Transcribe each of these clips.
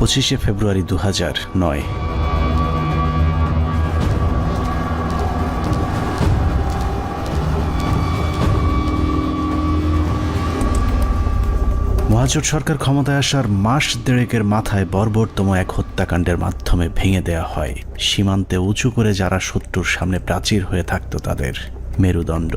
25শে ফেব্রুয়ারি 2009। মহাজোট সরকার ক্ষমতায় আসার মাস দেড়েকের মাথায় বর্বরতম এক হত্যাকাণ্ডের মাধ্যমে ভেঙে দেয়া হয় সীমান্তে উঁচু করে যারা শত্রুর সামনে প্রাচীর হয়ে থাকত তাদের মেরুদণ্ড।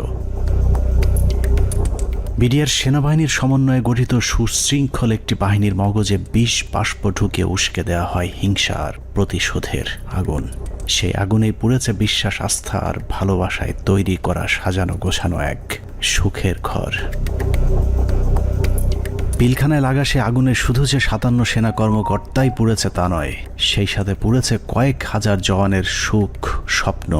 বিডিআর সেনাবাহিনীর সমন্বয়ে গঠিত সুশৃঙ্খল একটি বাহিনীর মগজে বিষ বাষ্প ঢুকে উস্কে দেওয়া হয় হিংসা আর প্রতিশোধের আগুন। সেই আগুনেই পুড়েছে বিশ্বাস, আস্থা আর ভালোবাসায় তৈরি করা সাজানো গোছানো এক সুখের ঘর। পিলখানায় লাগা সে আগুনে শুধু যে 57 সেনা কর্মকর্তাই পুড়েছে তা নয়, সেই সাথে পুড়েছে কয়েক হাজার জওয়ানের সুখ, স্বপ্ন,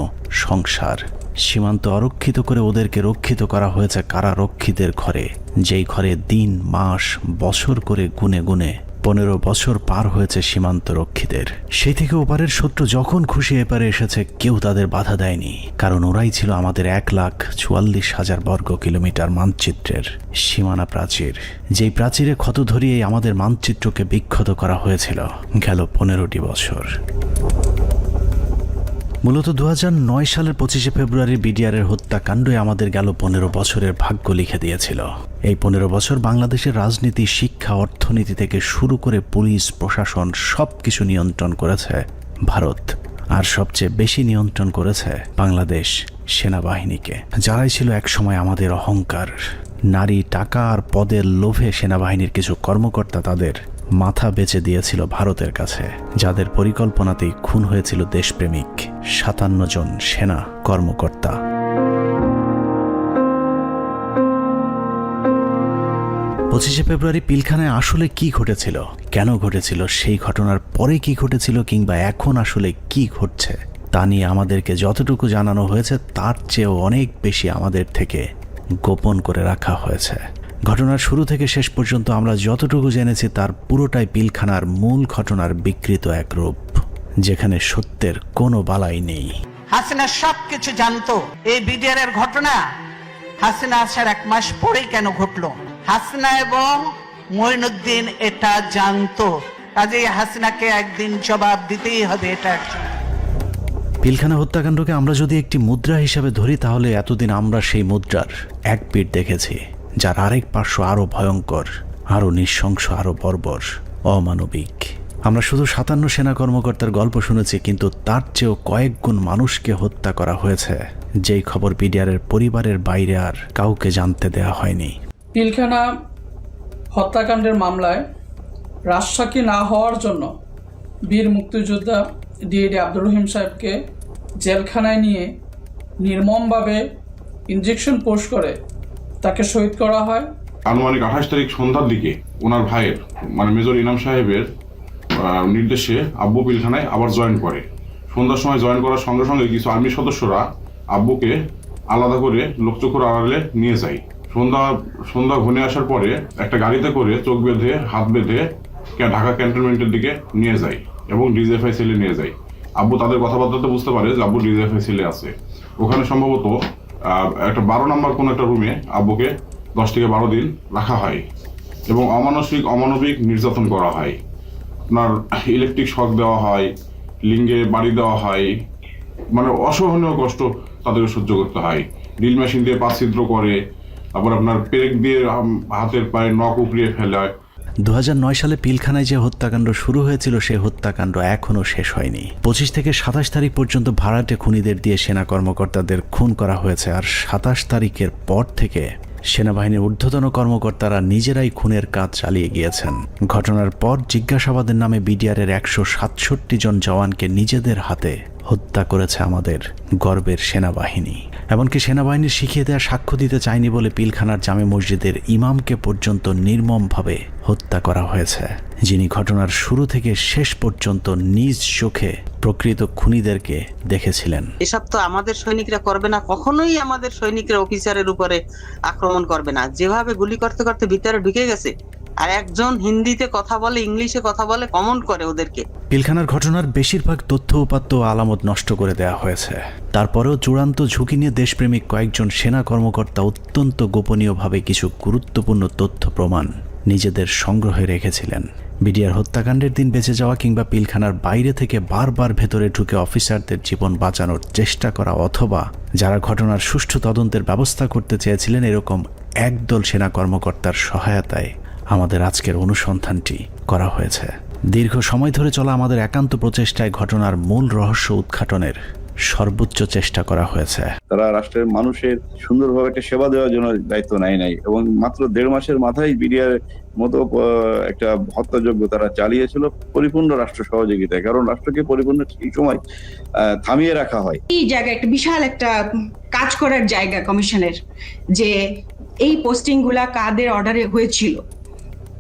সংসার। সীমান্ত অরক্ষিত করে ওদেরকে রক্ষিত করা হয়েছে কারারক্ষীদের ঘরে, যেই ঘরে দিন, মাস, বছর করে গুনে গুনে 15 বছর পার হয়েছে সীমান্ত রক্ষীদের। সেই থেকে ওপারের শত্রু যখন খুশি এপারে এসেছে কেউ তাদের বাধা দেয়নি, কারণ ওরাই ছিল আমাদের 1,44,000 বর্গ কিলোমিটার মানচিত্রের সীমানা প্রাচীর। যেই প্রাচীরে ক্ষত ধরিয়ে আমাদের মানচিত্রকে বিক্ষত করা হয়েছিল গেল 15টি বছর। মূলত 2009 সালের 25শে ফেব্রুয়ারি বিডিআরের হত্যাকাণ্ডই আমাদের গেল 15 বছরের ভাগ্য লিখে দিয়েছিল। এই 15 বছর বাংলাদেশের রাজনীতি, শিক্ষা, অর্থনীতি থেকে শুরু করে পুলিশ, প্রশাসন সবকিছু নিয়ন্ত্রণ করেছে ভারত, আর সবচেয়ে বেশি নিয়ন্ত্রণ করেছে বাংলাদেশ সেনাবাহিনীকে, যারাই ছিল একসময় আমাদের অহংকার। নারী, টাকা আর পদের লোভে সেনাবাহিনীর কিছু কর্মকর্তা তাদের মাথা বেচে দিয়েছিল ভারতের কাছে, যাদের পরিকল্পনাতেই খুন হয়েছিল দেশপ্রেমিক 57 জন সেনা কর্মকর্তা। 25শে ফেব্রুয়ারি পিলখানায় আসলে কি ঘটেছিল, কেন ঘটেছিল, সেই ঘটনার পরে কি ঘটেছিল, কিংবা এখন আসলে কি ঘটছে তা নিয়ে আমাদেরকে যতটুকু জানানো হয়েছে তার চেয়েও অনেক বেশি আমাদের থেকে গোপন করে রাখা হয়েছে। ঘটনার শুরু থেকে শেষ পর্যন্ত আমরা যতটুকু জেনেছি তার পুরোটাই পিলখানার মূল ঘটনার বিকৃত এক রূপ, যেখানে সত্যের কোনো বালাই নেই। হাসিনা সবকিছু জানতো। এই বিডিআর এর ঘটনা হাসিনা আসার 1 মাস পরেই কেন ঘটলো? হাসিনা এবং মঈনুদ্দিন এটা জানতো, কাজেই হাসিনাকে একদিন জবাব দিতেই হবে এটা। পিলখানা হত্যাকাণ্ডকে আমরা যদি একটি মুদ্রা হিসাবে ধরি, তাহলে এতদিন আমরা সেই মুদ্রার এক পিঠ দেখেছি, যার আরেক পার্শ্ব আরো ভয়ঙ্কর, আরো নৃশংস, আরো বর্বর, অমানবিক। আমরা শুধু 57 সেনা কর্মকর্তার গল্প শুনেছি, কিন্তু তার চেয়েও কয়েক গুণ মানুষকে হত্যা করা হয়েছে, যেই খবর বিডিআরের পরিবারের বাইরে আর কাউকে জানতে দেওয়া হয়নি। পিলখানা হত্যাকাণ্ডের মামলায় রাজসাক্ষী না হওয়ার জন্য বীর মুক্তিযোদ্ধা ডিএডি আব্দুর রহিম সাহেবকে জেলখানায় নিয়ে নির্মমভাবে ইনজেকশন পোস্ট করে তাকে শহীদ করা হয়। আনুমানিক 28 তারিখ সন্ধ্যার দিকে ওনার ভাইয়ের মেজর ইনাম সাহেবের নির্দেশে আব্বু পিলখানায় আবার জয়েন করে। সন্ধ্যার সময় জয়েন করার সঙ্গে সঙ্গে কিছু আর্মি সদস্যরা আব্বুকে আলাদা করে লোকচক্ষুর আড়ালে নিয়ে যায়। সন্ধ্যা ঘনে আসার পরে একটা গাড়িতে করে চোখ বেঁধে, হাত বেঁধে ঢাকা ক্যান্টনমেন্টের দিকে নিয়ে যায় এবং ডিজিএফআই সেলে নিয়ে যায়। আব্বু তাদের কথাবার্তাতে বুঝতে পারে যে আব্বু ডিজিএফআই সেলে আছে। ওখানে সম্ভবত একটা 12 নম্বর কোন একটা রুমে আব্বুকে 10 থেকে 12 দিন রাখা হয় এবং অমানবিক নির্যাতন করা হয়। আপনার ইলেকট্রিক শক দেওয়া হয়, লিঙ্গে বাড়ি দেওয়া হয়, অসহনীয় কষ্ট তাদেরকে সহ্য করতে হয়। ড্রিল মেশিন দিয়ে পা ছিদ্র করে, তারপর আপনার পেরেক দিয়ে হাতের পায়ে নখ উপড়িয়ে ফেলায়। 2009 সালে পিলখানায় যে হত্যাকাণ্ড শুরু হয়েছিল সেই হত্যাকাণ্ড এখনও শেষ হয়নি। 25 থেকে 27 তারিখ পর্যন্ত ভাড়াটে খুনিদের দিয়ে সেনা কর্মকর্তাদের খুন করা হয়েছে, আর 27 তারিখের পর থেকে সেনাবাহিনীর ঊর্ধ্বতন কর্মকর্তারা নিজেরাই খুনের কাজ চালিয়ে গিয়েছেন। ঘটনার পর জিজ্ঞাসাবাদের নামে বিডিআরের 167 জন জওয়ানকে নিজেদের হাতে হত্যা করেছে আমাদের গর্বের সেনাবাহিনী। এমনকি সেনাবাহিনীর শিখিয়ে দেওয়া সাক্ষ্য দিতে চায়নি বলে পিলখানার জামে মসজিদের ইমামকে পর্যন্ত নির্মমভাবে হত্যা করা হয়েছে, যিনি ঘটনার শুরু থেকে শেষ পর্যন্ত নিজ চোখে প্রকৃত খুনিদেরকে দেখেছিলেন। এসব তো আমাদের সৈনিকরা করবে না, কখনোই আমাদের সৈনিকরা অফিসারের উপরে আক্রমণ করবে না। যেভাবে গুলি করতে করতে ভিতরে ঢুকে গেছে, আর একজন হিন্দিতে কথা বলে, ইংলিশে কথা বলে, কমেন্ট করে ওদেরকে। পিলখানার ঘটনার বেশিরভাগ তথ্য উপাত্ত আলামত নষ্ট করে দেওয়া হয়েছে। তারপরেও চূড়ান্ত ঝুঁকি নিয়ে দেশপ্রেমিক কয়েকজন সেনা কর্মকর্তা অত্যন্ত গোপনীয়ভাবে কিছু গুরুত্বপূর্ণ তথ্য প্রমাণ নিজেদের সংগ্রহে রেখেছিলেন। বিডিআর হত্যাকাণ্ডের দিন বেঁচে যাওয়া কিংবা পিলখানার বাইরে থেকে বারবার ভেতরে ঢুকে অফিসারদের জীবন বাঁচানোর চেষ্টা করা অথবা যারা ঘটনার সুষ্ঠু তদন্তের ব্যবস্থা করতে চেয়েছিলেন এরকম একদল সেনা কর্মকর্তার সহায়তায় আমাদের আজকের অনুসন্ধানটি করা হয়েছে। দীর্ঘ সময় ধরে চলা আমাদের একান্ত প্রচেষ্টায় ঘটনার মূল রহস্য উদ্ঘাটনের সর্বোচ্চ চেষ্টা করা হয়েছে। তারা রাষ্ট্রের মানুষের সুন্দরভাবে একটা সেবা দেওয়ার জন্য দায়িত্ব নেয় নাই এবং মাত্র 1.5 মাসের মাথায় বিডিআর মতো একটা হত্যাযজ্ঞ তারা চালিয়েছিল পরিপূর্ণ রাষ্ট্র সহযোগিতায়, কারণ রাষ্ট্রকে পরিপূর্ণ এই সময় থামিয়ে রাখা হয়। এই জায়গায় একটা বিশাল একটা কাজ করার জায়গা কমিশনের, যে এই পোস্টিং গুলা কাদের অর্ডারে হয়েছিল,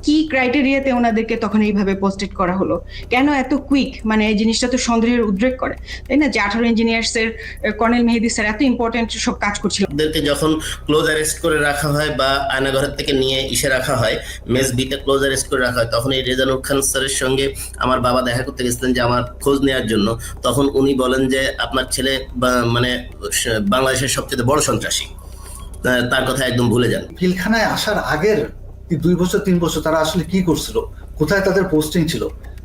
কি ক্রাইটেরিয়াতে ওনাদেরকে তখন এইভাবে পোস্টেড করা হলো, কেন এত কুইক, মানে এই জিনিসটা তো সন্দেহের উদ্রেক করে, তাই না? যে 18 ইঞ্জিনিয়ার্স এর কর্নেল মেহেদী স্যার এত ইম্পর্টেন্ট সব কাজ করছিল, ওদেরকে যখন ক্লোজ অ্যারেস্ট করে রাখা হয় বা আয়নাঘরের থেকে নিয়ে ইসে রাখা হয়, মেস বিতে ক্লোজ অ্যারেস্ট করে রাখা হয়, তখন এই রেজানুর খান স্যারের সঙ্গে আমার বাবা দেখা করতে গেছিলেন যে আমার খোঁজ নেওয়ার জন্য। তখন উনি বলেন যে আপনার ছেলে মানে বাংলাদেশের সবচেয়ে বড় সন্ত্রাসী, তার কথা একদম ভুলে যান। পিলখানায় আসার আগের 2 বছর 3 বছর তারা আসলে কি করছিল, কোথায় তাদের পোস্টিং ছিল,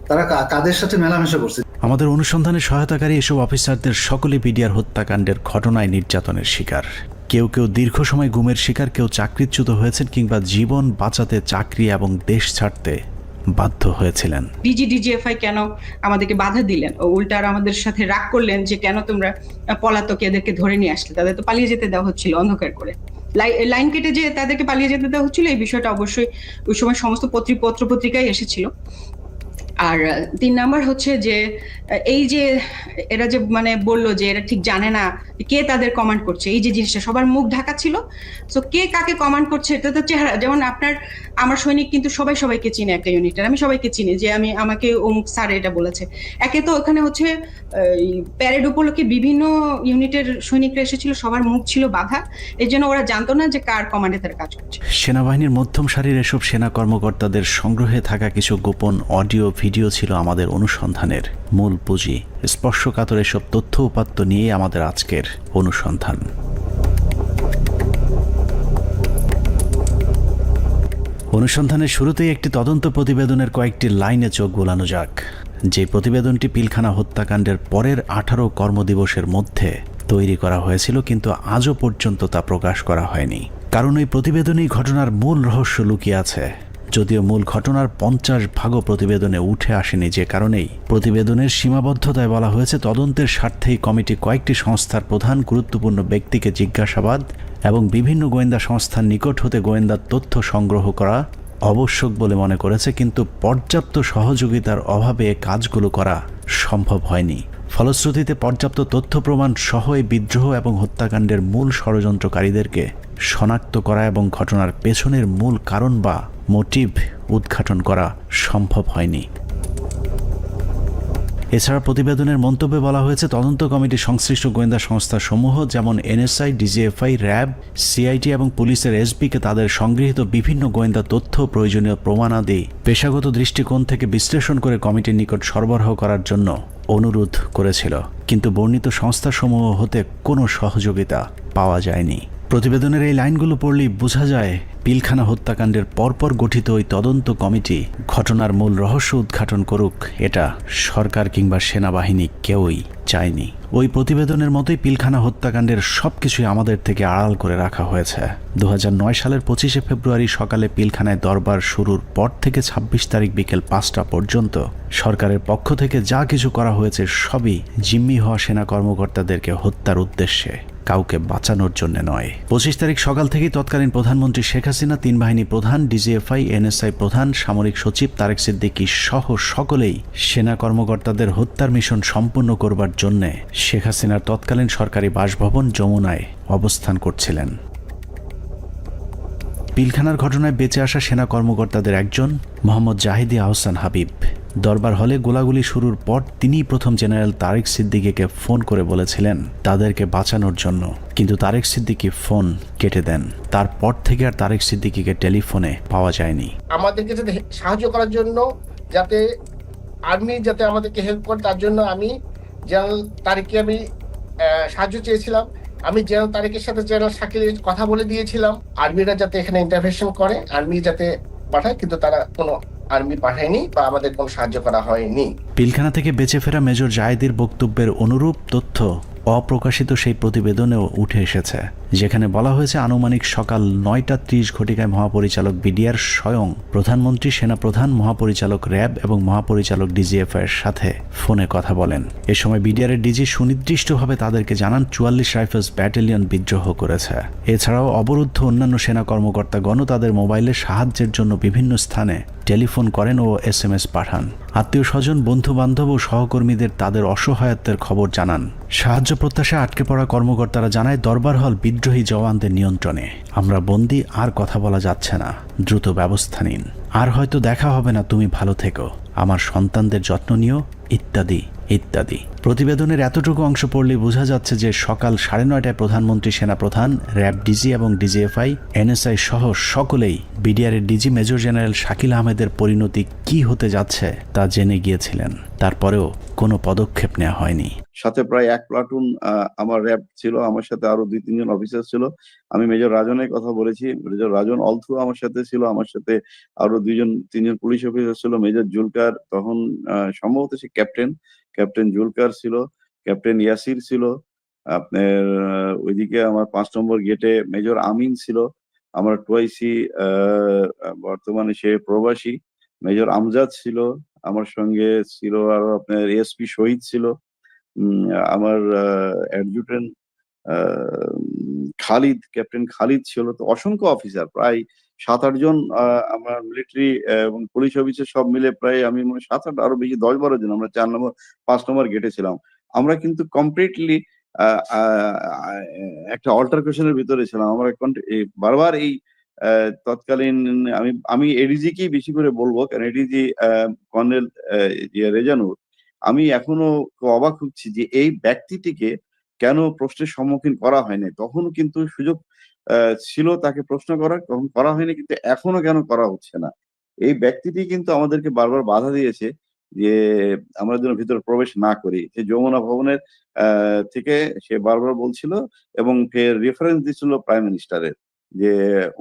তারা কাদের সাথে মেলামেশা করছে। আমাদের অনুসন্ধানে সহায়তাকারী এসব অফিসারদের সকলে বিডিআর হত্যাকাণ্ডের ঘটনায় নির্যাতনের শিকার। কেউ কেউ দীর্ঘ সময় গুমের শিকার, কেউ চাকরিচ্যুত হয়েছেন কিংবা জীবন বাঁচাতে চাকরি এবং দেশ ছাড়তে বাধ্য হয়েছিলেন। ডিজিএফআই কেন আমাদেরকে বাধা দিলেন, ও উল্টা আর আমাদের সাথে রাগ করলেন যে কেন তোমরা পলাতক এদেরকে ধরে নিয়ে আসলে, তাদের তো পালিয়ে যেতে দেওয়া হচ্ছিল অন্ধকার করে, লাইন কেটে যে তাদেরকে পালিয়ে যেতে দেওয়া হচ্ছিল। এই বিষয়টা অবশ্যই ওই সময় সমস্ত পত্রিকায় এসেছিল। আর 3 নাম্বার হচ্ছে যে এই যে এরা যে মানে বললো যে এরা ঠিক জানে না কে তাদের কমান্ড করছে, এই যে জিনিসটা সবার মুখ ঢাকা ছিল। সো কে কাকে কমান্ড করছে এটা তো চেহারা, যেমন আমার সৈনিক কিন্তু সবাইকে চিনে একটা ইউনিটের, আমি সবাইকে চিনি যে আমাকে অমুক স্যার এটা বলেছে। একে তো ওখানে হচ্ছে প্যারেড উপলক্ষে বিভিন্ন ইউনিটের সৈনিকরা এসেছিল, সবার মুখ ছিল বাধা, এই জন্য ওরা জানতো না যে কার কমান্ডে তারা কাজ করছে। সেনাবাহিনীর মধ্যম সারির এসব সেনা কর্মকর্তাদের সংগ্রহে থাকা কিছু গোপন অডিও ভিডিও ছিল আমাদের অনুসন্ধানের মূল পুঁজি। স্পর্শকাতর এসব তথ্য উপাত্ত নিয়ে আমাদের আজকের অনুসন্ধান। অনুসন্ধানের শুরুতেই একটি তদন্ত প্রতিবেদনের কয়েকটি লাইনে চোখ বোলানো যাক। যে প্রতিবেদনটি পিলখানা হত্যাকাণ্ডের পরের 18 কর্মদিবসের মধ্যে তৈরি করা হয়েছিল, কিন্তু আজও পর্যন্ত তা প্রকাশ করা হয়নি, কারণ ওই প্রতিবেদনেই ঘটনার মূল রহস্য লুকিয়ে আছে। যদিও মূল ঘটনার 50 ভাগও প্রতিবেদনে উঠে আসেনি, যে কারণেই প্রতিবেদনের সীমাবদ্ধতায় বলা হয়েছে তদন্তের স্বার্থেই কমিটি কয়েকটি সংস্থার প্রধান গুরুত্বপূর্ণ ব্যক্তিকে জিজ্ঞাসাবাদ এবং বিভিন্ন গোয়েন্দা সংস্থার নিকট হতে গোয়েন্দা তথ্য সংগ্রহ করা আবশ্যক বলে মনে করেছে, কিন্তু পর্যাপ্ত সহযোগিতার অভাবে কাজগুলো করা সম্ভব হয়নি। ফলশ্রুতিতে পর্যাপ্ত তথ্য প্রমাণ সহ এই বিদ্রোহ এবং হত্যাকাণ্ডের মূল ষড়যন্ত্রকারীদেরকে শনাক্ত করা এবং ঘটনার পেছনের মূল কারণ বা মোটিভ উদ্ঘাটন করা সম্ভব হয়নি। এছাড়া প্রতিবেদনের মন্তব্যে বলা হয়েছে তদন্ত কমিটি সংশ্লিষ্ট গোয়েন্দা সংস্থা সমূহ যেমন এনএসআই, ডিজিএফআই, র্যাব, সিআইটি এবং পুলিশের এসবিকে তাদের সংগৃহীত বিভিন্ন গোয়েন্দা তথ্য প্রয়োজনীয় প্রমাণাদি পেশাগত দৃষ্টিকোণ থেকে বিশ্লেষণ করে কমিটির নিকট সরবরাহ করার জন্য অনুরোধ করেছিল, কিন্তু বর্ণিত সংস্থাসমূহ হতে কোনো সহযোগিতা পাওয়া যায়নি। প্রতিবেদনের এই লাইনগুলো পড়লেই বোঝা যায় পিলখানা হত্যাকাণ্ডের পরপর গঠিত ওই তদন্ত কমিটি ঘটনার মূল রহস্য উদ্ঘাটন করুক, এটা সরকার কিংবা সেনাবাহিনী কেউই চায়নি। ওই প্রতিবেদনের মতোই পিলখানা হত্যাকাণ্ডের সবকিছুই আমাদের থেকে আড়াল করে রাখা হয়েছে। 2009 সালের 25 ফেব্রুয়ারি সকালে পিলখানায় দরবার শুরুর পর থেকে 26 তারিখ বিকেল 5টা পর্যন্ত সরকারের পক্ষ থেকে যা কিছু করা হয়েছে সবই জিম্মি হওয়া সেনা কর্মকর্তাদেরকে হত্যার উদ্দেশ্যে, কাউকে বাঁচানোর জন্য নয়। 25 তারিখ সকাল থেকেই তৎকালীন প্রধানমন্ত্রী শেখ হাসিনা, 3 বাহিনী প্রধান, ডিজিএফআই, এনএসআই প্রধান, সামরিক সচিব তারেক সিদ্দিকী সহ সকলেই সেনা কর্মকর্তাদের হত্যার মিশন সম্পূর্ণ করবার জন্য শেখ হাসিনার তৎকালীন সরকারি বাসভবন যমুনায় অবস্থান করছিলেন। পিলখানার ঘটনায় বেঁচে আসা সেনা কর্মকর্তাদের একজন মোহাম্মদ জাহিদি আহসান হাবিব দরবার হলে গোলাগুলি শুরুর পর তিনিই প্রথম জেনারেল তারেক সিদ্দিকীকে ফোন করে বলেছিলেন তাদেরকে বাঁচানোর জন্য, কিন্তু তারেক সিদ্দিকী ফোন কেটে দেন। তারপর থেকে আর তারেক সিদ্দিকীকে টেলিফোনে পাওয়া যায়নি। আমাদেরকে যাতে সাহায্য করার জন্য, যাতে আর্মি যাতে আমাদেরকে হেল্প করে, তার জন্য আমি জেনারেল তারেককে আমি সাহায্য চেয়েছিলাম। আমি জেনারেল তারেকের সাথে জেনারেল শাকিলের কথা বলে দিয়েছিলাম আর্মিরা যাতে এখানে ইন্টারভেনশন করে, আর্মি যাতে পাঠায়, কিন্তু তারা কোনো আর্মি পাঠায়নি বা আমাদের কোনো সাহায্য করা হয়নি। পিলখানা থেকে বেঁচে ফেরা মেজর জায়েদের বক্তব্যের অনুরূপ তথ্য অপ্রকাশিত সেই প্রতিবেদনেও উঠে এসেছে, যেখানে বলা হয়েছে আনুমানিক সকাল 9:30 ঘটিকায় মহাপরিচালক বিডিআর স্বয়ং প্রধানমন্ত্রী, সেনাপ্রধান, মহাপরিচালক র্যাব এবং মহাপরিচালক ডিজিএফ এর সাথে ফোনে কথা বলেন। এ সময় বিডিআরের ডিজি সুনির্দিষ্টভাবে তাদেরকে জানান 44 রাইফেলস ব্যাটালিয়ন বিদ্রোহ করেছে। এছাড়াও অবরুদ্ধ অন্যান্য সেনা কর্মকর্তাগণও তাদের মোবাইলে সাহায্যের জন্য বিভিন্ন স্থানে টেলিফোন করেন ও SMS পাঠান। আত্মীয় স্বজন, বন্ধু বান্ধব ও সহকর্মীদের তাদের অসহায়ত্বের খবর জানান। সাহায্য প্রত্যাশায় আটকে পড়া কর্মকর্তারা জানায় দরবার হল বিদ্রোহী জওয়ানদের নিয়ন্ত্রণে, আমরা বন্দী, আর কথা বলা যাচ্ছে না, দ্রুত ব্যবস্থা নিন, আর হয়তো দেখা হবে না, তুমি ভালো থেকো, আমার সন্তানদের যত্ন নিও, ইত্যাদি ইত্যাদি। প্রতিবেদনের এতটুকু অংশ পড়লেই বোঝা যাচ্ছে যে সকাল 9:30টায় প্রধানমন্ত্রী, সেনাপ্রধান, র্যাব ডিজি এবং ডিজিএফআই, NSI সহ সকলেই বিডিআরের ডিজি মেজর জেনারেল শাকিল আহমেদের পরিণতি কি হতে যাচ্ছে তা জেনে গিয়েছিলেন। তারপরেও কোনো পদক্ষেপ নেওয়া হয়নি। সাথে প্রায় 1 প্লাটুন আমার র্যাব ছিল, আমার সাথে আরো 2-3 জন অফিসার ছিল। আমি মেজর রাজনের কথা বলেছি, মেজর রাজন অলথু আমার সাথে ছিল, আমার সাথে আরো 2-3 জন পুলিশ অফিসার ছিল। মেজর জুলকার তখন সম্ভবত সে ক্যাপ্টেন জুলকার ছিল, ক্যাপ্টেন ইয়াসির ছিল। আপনার ওইদিকে আমার 5 নম্বর গেটে মেজর আমিন ছিল, আমার টুয়াইসি বর্তমানে সে প্রবাসী। মেজর আমজাদ ছিল, আমার সঙ্গে ছিল আরো আপনার এসপি শহীদ ছিল, আমার অ্যাডজুটেন্ট খালিদ, ক্যাপ্টেন খালিদ ছিল। তো অসংখ্য অফিসার, প্রায় 7-8 জন আমার মিলিটারি এবং পুলিশ অফিসার সব মিলে প্রায় আমি মনে 7-8 আরো বেশি 10-12 জন আমরা 4 নম্বর 5 নম্বর গেটে ছিলাম। আমরা কিন্তু কমপ্লিটলি একটা অল্টারকেশনের ভিতরে ছিলাম। আমরা বারবার এই তৎকালীন আমি এডিজি কেই বেশি করে বলবো, কারণ এডিজি কর্নেল রেজানুর, আমি এখনো অবাক হচ্ছি যে এই ব্যক্তিটিকে কেন প্রশ্নের সম্মুখীন করা হয়নি। তখনও কিন্তু সুযোগ ছিল তাকে প্রশ্ন করার, তখন করা হয়নি, কিন্তু এখনো কেন করা হচ্ছে না। এই ব্যক্তিটি কিন্তু আমাদেরকে বারবার বাধা দিয়েছে যে আমরা যেন ভিতরে প্রবেশ না করি। সে যমুনা ভবনের থেকে সে বারবার বলছিল এবং ফের রেফারেন্স দিচ্ছিল প্রাইম মিনিস্টারের, যে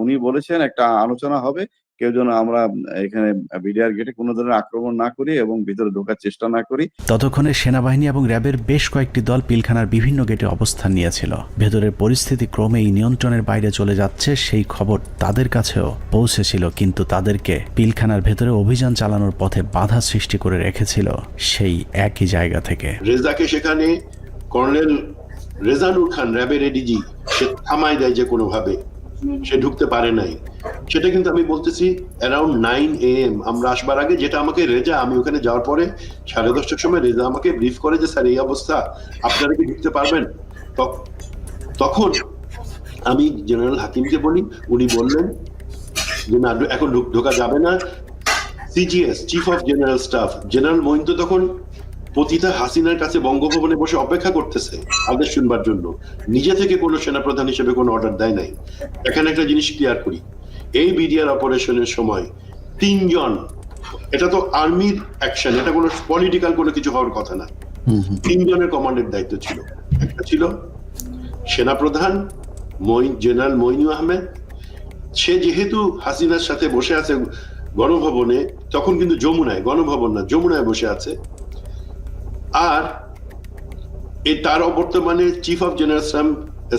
উনি বলেছেন একটা আলোচনা হবে, কেউ যেন আমরা এখানে বিডিআর গেটে কোনো ধরনের আক্রমণ না করি এবং ভিতরে ঢোকার চেষ্টা না করি। ততক্ষণে সেনাবাহিনী এবং র্যাবের বেশ কয়েকটি দল পিলখানার বিভিন্ন গেটে অবস্থান নিয়েছিল। ভেতরের পরিস্থিতি ক্রমেই নিয়ন্ত্রণের বাইরে চলে যাচ্ছে সেই খবর তাদের কাছেও পৌঁছেছিল, কিন্তু তাদেরকে পিলখানার ভেতরে অভিযান চালানোর পথে বাধা সৃষ্টি করে রেখেছিল সেই একই জায়গা থেকে। রেজাকে সেখানে কর্নেল রেজানুর খান, র্যাবের এডিজি, সে থামাই দেয় যে কোনোভাবে, সে ঢুকতে পারে নাই। সেটা কিন্তু আমি বলতেছি অ্যারাউন্ড 9 AM আমরা আসবার আগে, যেটা আমাকে রেজা, আমি ওখানে যাওয়ার পরে 10:30টার সময় রেজা আমাকে ব্রিফ করে যে স্যার এই অবস্থা, আপনারা কি ঢুকতে পারবেন? তখন আমি জেনারেল হাকিমকে বলি, উনি বললেন যে না, এখন ঢোকা যাবে না। CGS, chief of general staff, general Moeen তো তখন পতিতা হাসিনার কাছে বঙ্গভবনে বসে অপেক্ষা করতেছে আদেশ শুনবার জন্য, নিজে থেকে কোনো সেনাপ্রধান হিসেবে কোনো অর্ডার দেয় নাই। এখানে একটা জিনিস ক্লিয়ার করি, এই বিডিআর অপারেশনের সময় 3 জন, এটা তো আর্মির অ্যাকশন, এটা কোনো পলিটিক্যাল কোনো কিছু হওয়ার কথা না, 3 জনের কমান্ডের দায়িত্ব ছিল। একটা ছিল সেনাপ্রধান জেনারেল মইনু আহমেদ, সে যেহেতু হাসিনার সাথে বসে আছে গণভবনে, তখন কিন্তু যমুনায়, গণভবন না যমুনায় বসে আছে। আর তার বর্তমানে chief of general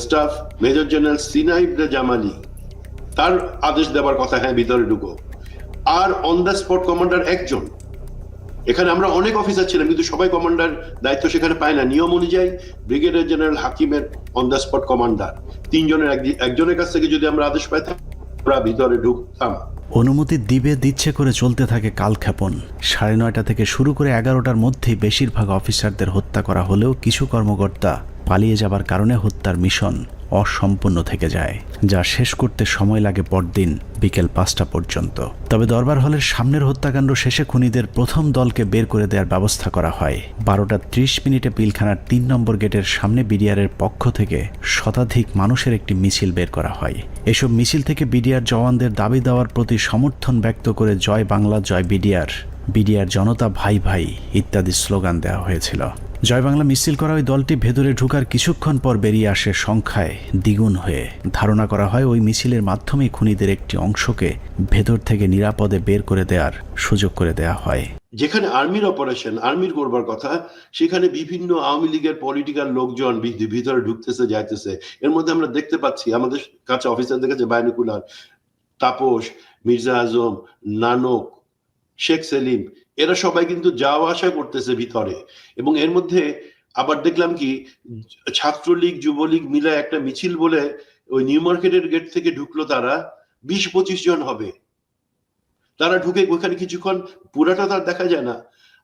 staff major general সিনাইব জামালি, তার আদেশ দেওয়ার কথা, হ্যাঁ ভিতরে ঢুকো। আর অন দ্য স্পট কমান্ডার একজন। এখানে আমরা অনেক অফিসার ছিলাম, কিন্তু সবাই কমান্ডার দায়িত্ব সেখানে পায় না। নিয়ম অনুযায়ী ব্রিগেডিয়ার জেনারেল হাকিমের অন দ্য স্পট কমান্ডার, 3 জনের একজনের কাছ থেকে যদি আমরা আদেশ পাইতাম আমরা ভিতরে ঢুকতাম। অনুমতি দিচ্ছে করে চলতে থাকে কালক্ষেপণ। 9:30 থেকে শুরু করে 11টার মধ্যে বেশিরভাগ অফিসারদের হত্যা করা হলেও কিছু কর্মকর্তা পালিয়ে যাবার কারণে হত্যার মিশন অসম্পূর্ণ থেকে যায়, যা শেষ করতে সময় লাগে পরদিন বিকেল 5টা পর্যন্ত। তবে দরবার হলের সামনের হত্যাকাণ্ড শেষে খুনিদের প্রথম দলকে বের করে দেওয়ার ব্যবস্থা করা হয়। 12:30 পিলখানার 3 নম্বর গেটের সামনে বিডিআরের পক্ষ থেকে শতাধিক মানুষের একটি মিছিল বের করা হয়। এসব মিছিল থেকে বিডিআর জওয়ানদের দাবি দেওয়ার প্রতি সমর্থন ব্যক্ত করে জয় বাংলা, জয় বিডিআর, বিডিআর জনতা ভাই ভাই ইত্যাদি স্লোগান দেওয়া হয়েছিল। জয় বাংলা মিছিল করা ওই দলটি ভেতরে ঢোকার কিছুক্ষণ পর বেরিয়ে আসে সংখ্যায় দ্বিগুণ হয়ে। ধারণা করা হয় ওই মিছিলের মাধ্যমেই খুনিদের একটি অংশকে ভেতর থেকে নিরাপদে বের করে দেওয়ার সুযোগ করে দেওয়া হয়। যেখানে আর্মির অপারেশন, আর্মির করবার কথা, সেখানে বিভিন্ন আওয়ামী লীগের পলিটিক্যাল লোকজন ভিতরে ঢুকতেছে যাইতেছে। এর মধ্যে আমরা দেখতে পাচ্ছি আমাদের কাছে অফিসারদের কাছে বাইনকুলার, তাপস, মির্জা আজম, নানক, শেখ সেলিম, এরা সবাই কিন্তু যাওয়া আসা করতেছে ভিতরে। এবং এর মধ্যে আবার দেখলাম কি ছাত্রলীগ যুবলীগ মিলে একটা মিছিল বলে ওই নিউ মার্কেটের গেট থেকে ঢুকলো, তারা 20-25 জন হবে। তারা ঢুকে ওখানে কিছুক্ষণ, পুরাটা তার দেখা যায় না।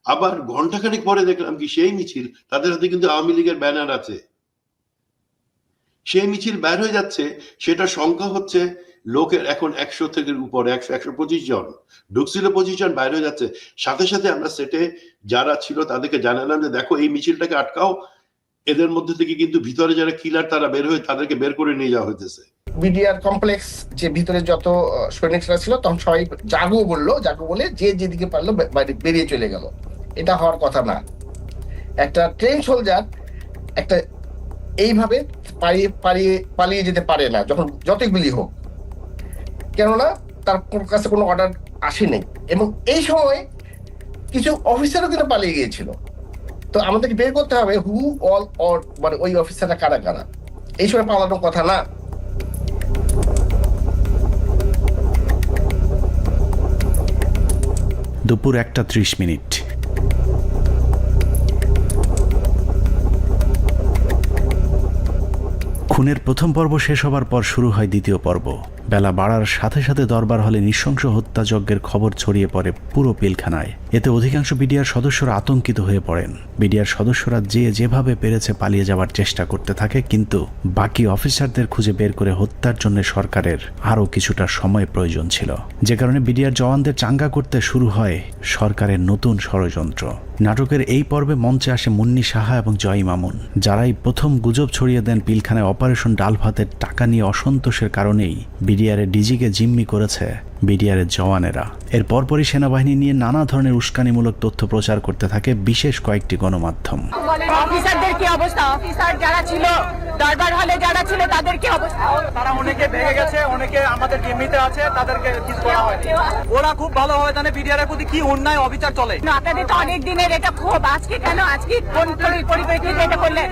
আবার ঘন্টাখানেক পরে দেখলাম কি সেই মিছিল, তাদের হাতে কিন্তু আওয়ামী লীগের ব্যানার আছে, সেই মিছিল বের হয়ে যাচ্ছে। সেটা সংখ্যা হচ্ছে লোকের এখন 100 থেকে উপরে, 100-125 জন ঢুকছিল, 25 জন বাইরে হয়ে যাচ্ছে। সাথে সাথে আমরা সেটে যারা ছিল তাদেরকে জানালাম যে দেখো এই মিছিলটাকে আটকাও, এদের মধ্যে থেকে কিন্তু ভিতরে যারা কিলার তারা বের হয়ে তাদেরকে বের করে নিয়ে যাওয়া হইতেছে। বিডিআর কমপ্লেক্স যে ভিতরে যত সৈনিকরা ছিল তখন সবাই জাগো বলে যে যেদিকে পারলো বেরিয়ে চলে গেল। এটা হওয়ার কথা না। একটা ট্রেন সোলজার একটা এইভাবে পালিয়ে যেতে পারে না, যখন যতই গুলি হোক, কেননা তার কাছে কোনো অর্ডার আসেনি। এবং এই সময় কিছু অফিসারও কিন্তু পালিয়ে গিয়েছিল। তো আমাদেরকে বের করতে হবে হু অল অর, মানে ওই অফিসাররা কারা কারা। এই সময় পালানোর কথা না। দুপুর 1:30। খুনের প্রথম পর্ব শেষ হবার পর শুরু হয় দ্বিতীয় পর্ব। বেলা বাড়ার সাথে সাথে দরবার হলে নৃশংস হত্যাযজ্ঞের খবর ছড়িয়ে পড়ে পুরো পিলখানায়। এতে অধিকাংশ বিডিআর সদস্যরা আতঙ্কিত হয়ে পড়েন। বিডিআর সদস্যরা যেভাবে পেরেছে পালিয়ে যাওয়ার চেষ্টা করতে থাকে, কিন্তু বাকি অফিসারদের খুঁজে বের করে হত্যার জন্য সরকারের আরও কিছুটা সময় প্রয়োজন ছিল, যে কারণে বিডিআর জওয়ানদের চাঙ্গা করতে শুরু হয় সরকারের নতুন ষড়যন্ত্র। নাটকের এই পর্বে মঞ্চে আসে মুন্নি সাহা এবং জয় মামুন, যারাই প্রথম গুজব ছড়িয়ে দেন পিলখানায় অপারেশন ডাল ভাতের টাকা নিয়ে অসন্তোষের কারণেই বিডিআরের ডিজিকে জিম্মি করেছে বিডিআরের জওয়ানেরা। এর পরপরই সেনাবাহিনী নিয়ে নানা ধরনের উস্কানিমূলক তথ্য প্রচার করতে থাকে বিশেষ কয়েকটি গণমাধ্যম। অফিসারদের কি অবস্থা, অফিসার যারা ছিল দরবার হলে যারা ছিল তাদের কি অবস্থা? তারা অনেকে ভেঙে গেছে, অনেকে আমাদের জিম্মিতে আছে, তাদেরকে কিছু করা হয়নি। ওরা খুব ভালোভাবে জানে বিডিআর এর প্রতি কি অন্যায় অবিচার চলে। আপনাদের তো অনেক দিনের এটা ক্ষোভ, আজকে কেন, আজকে কোন পরিপ্রেক্ষিতে এটা করলেন?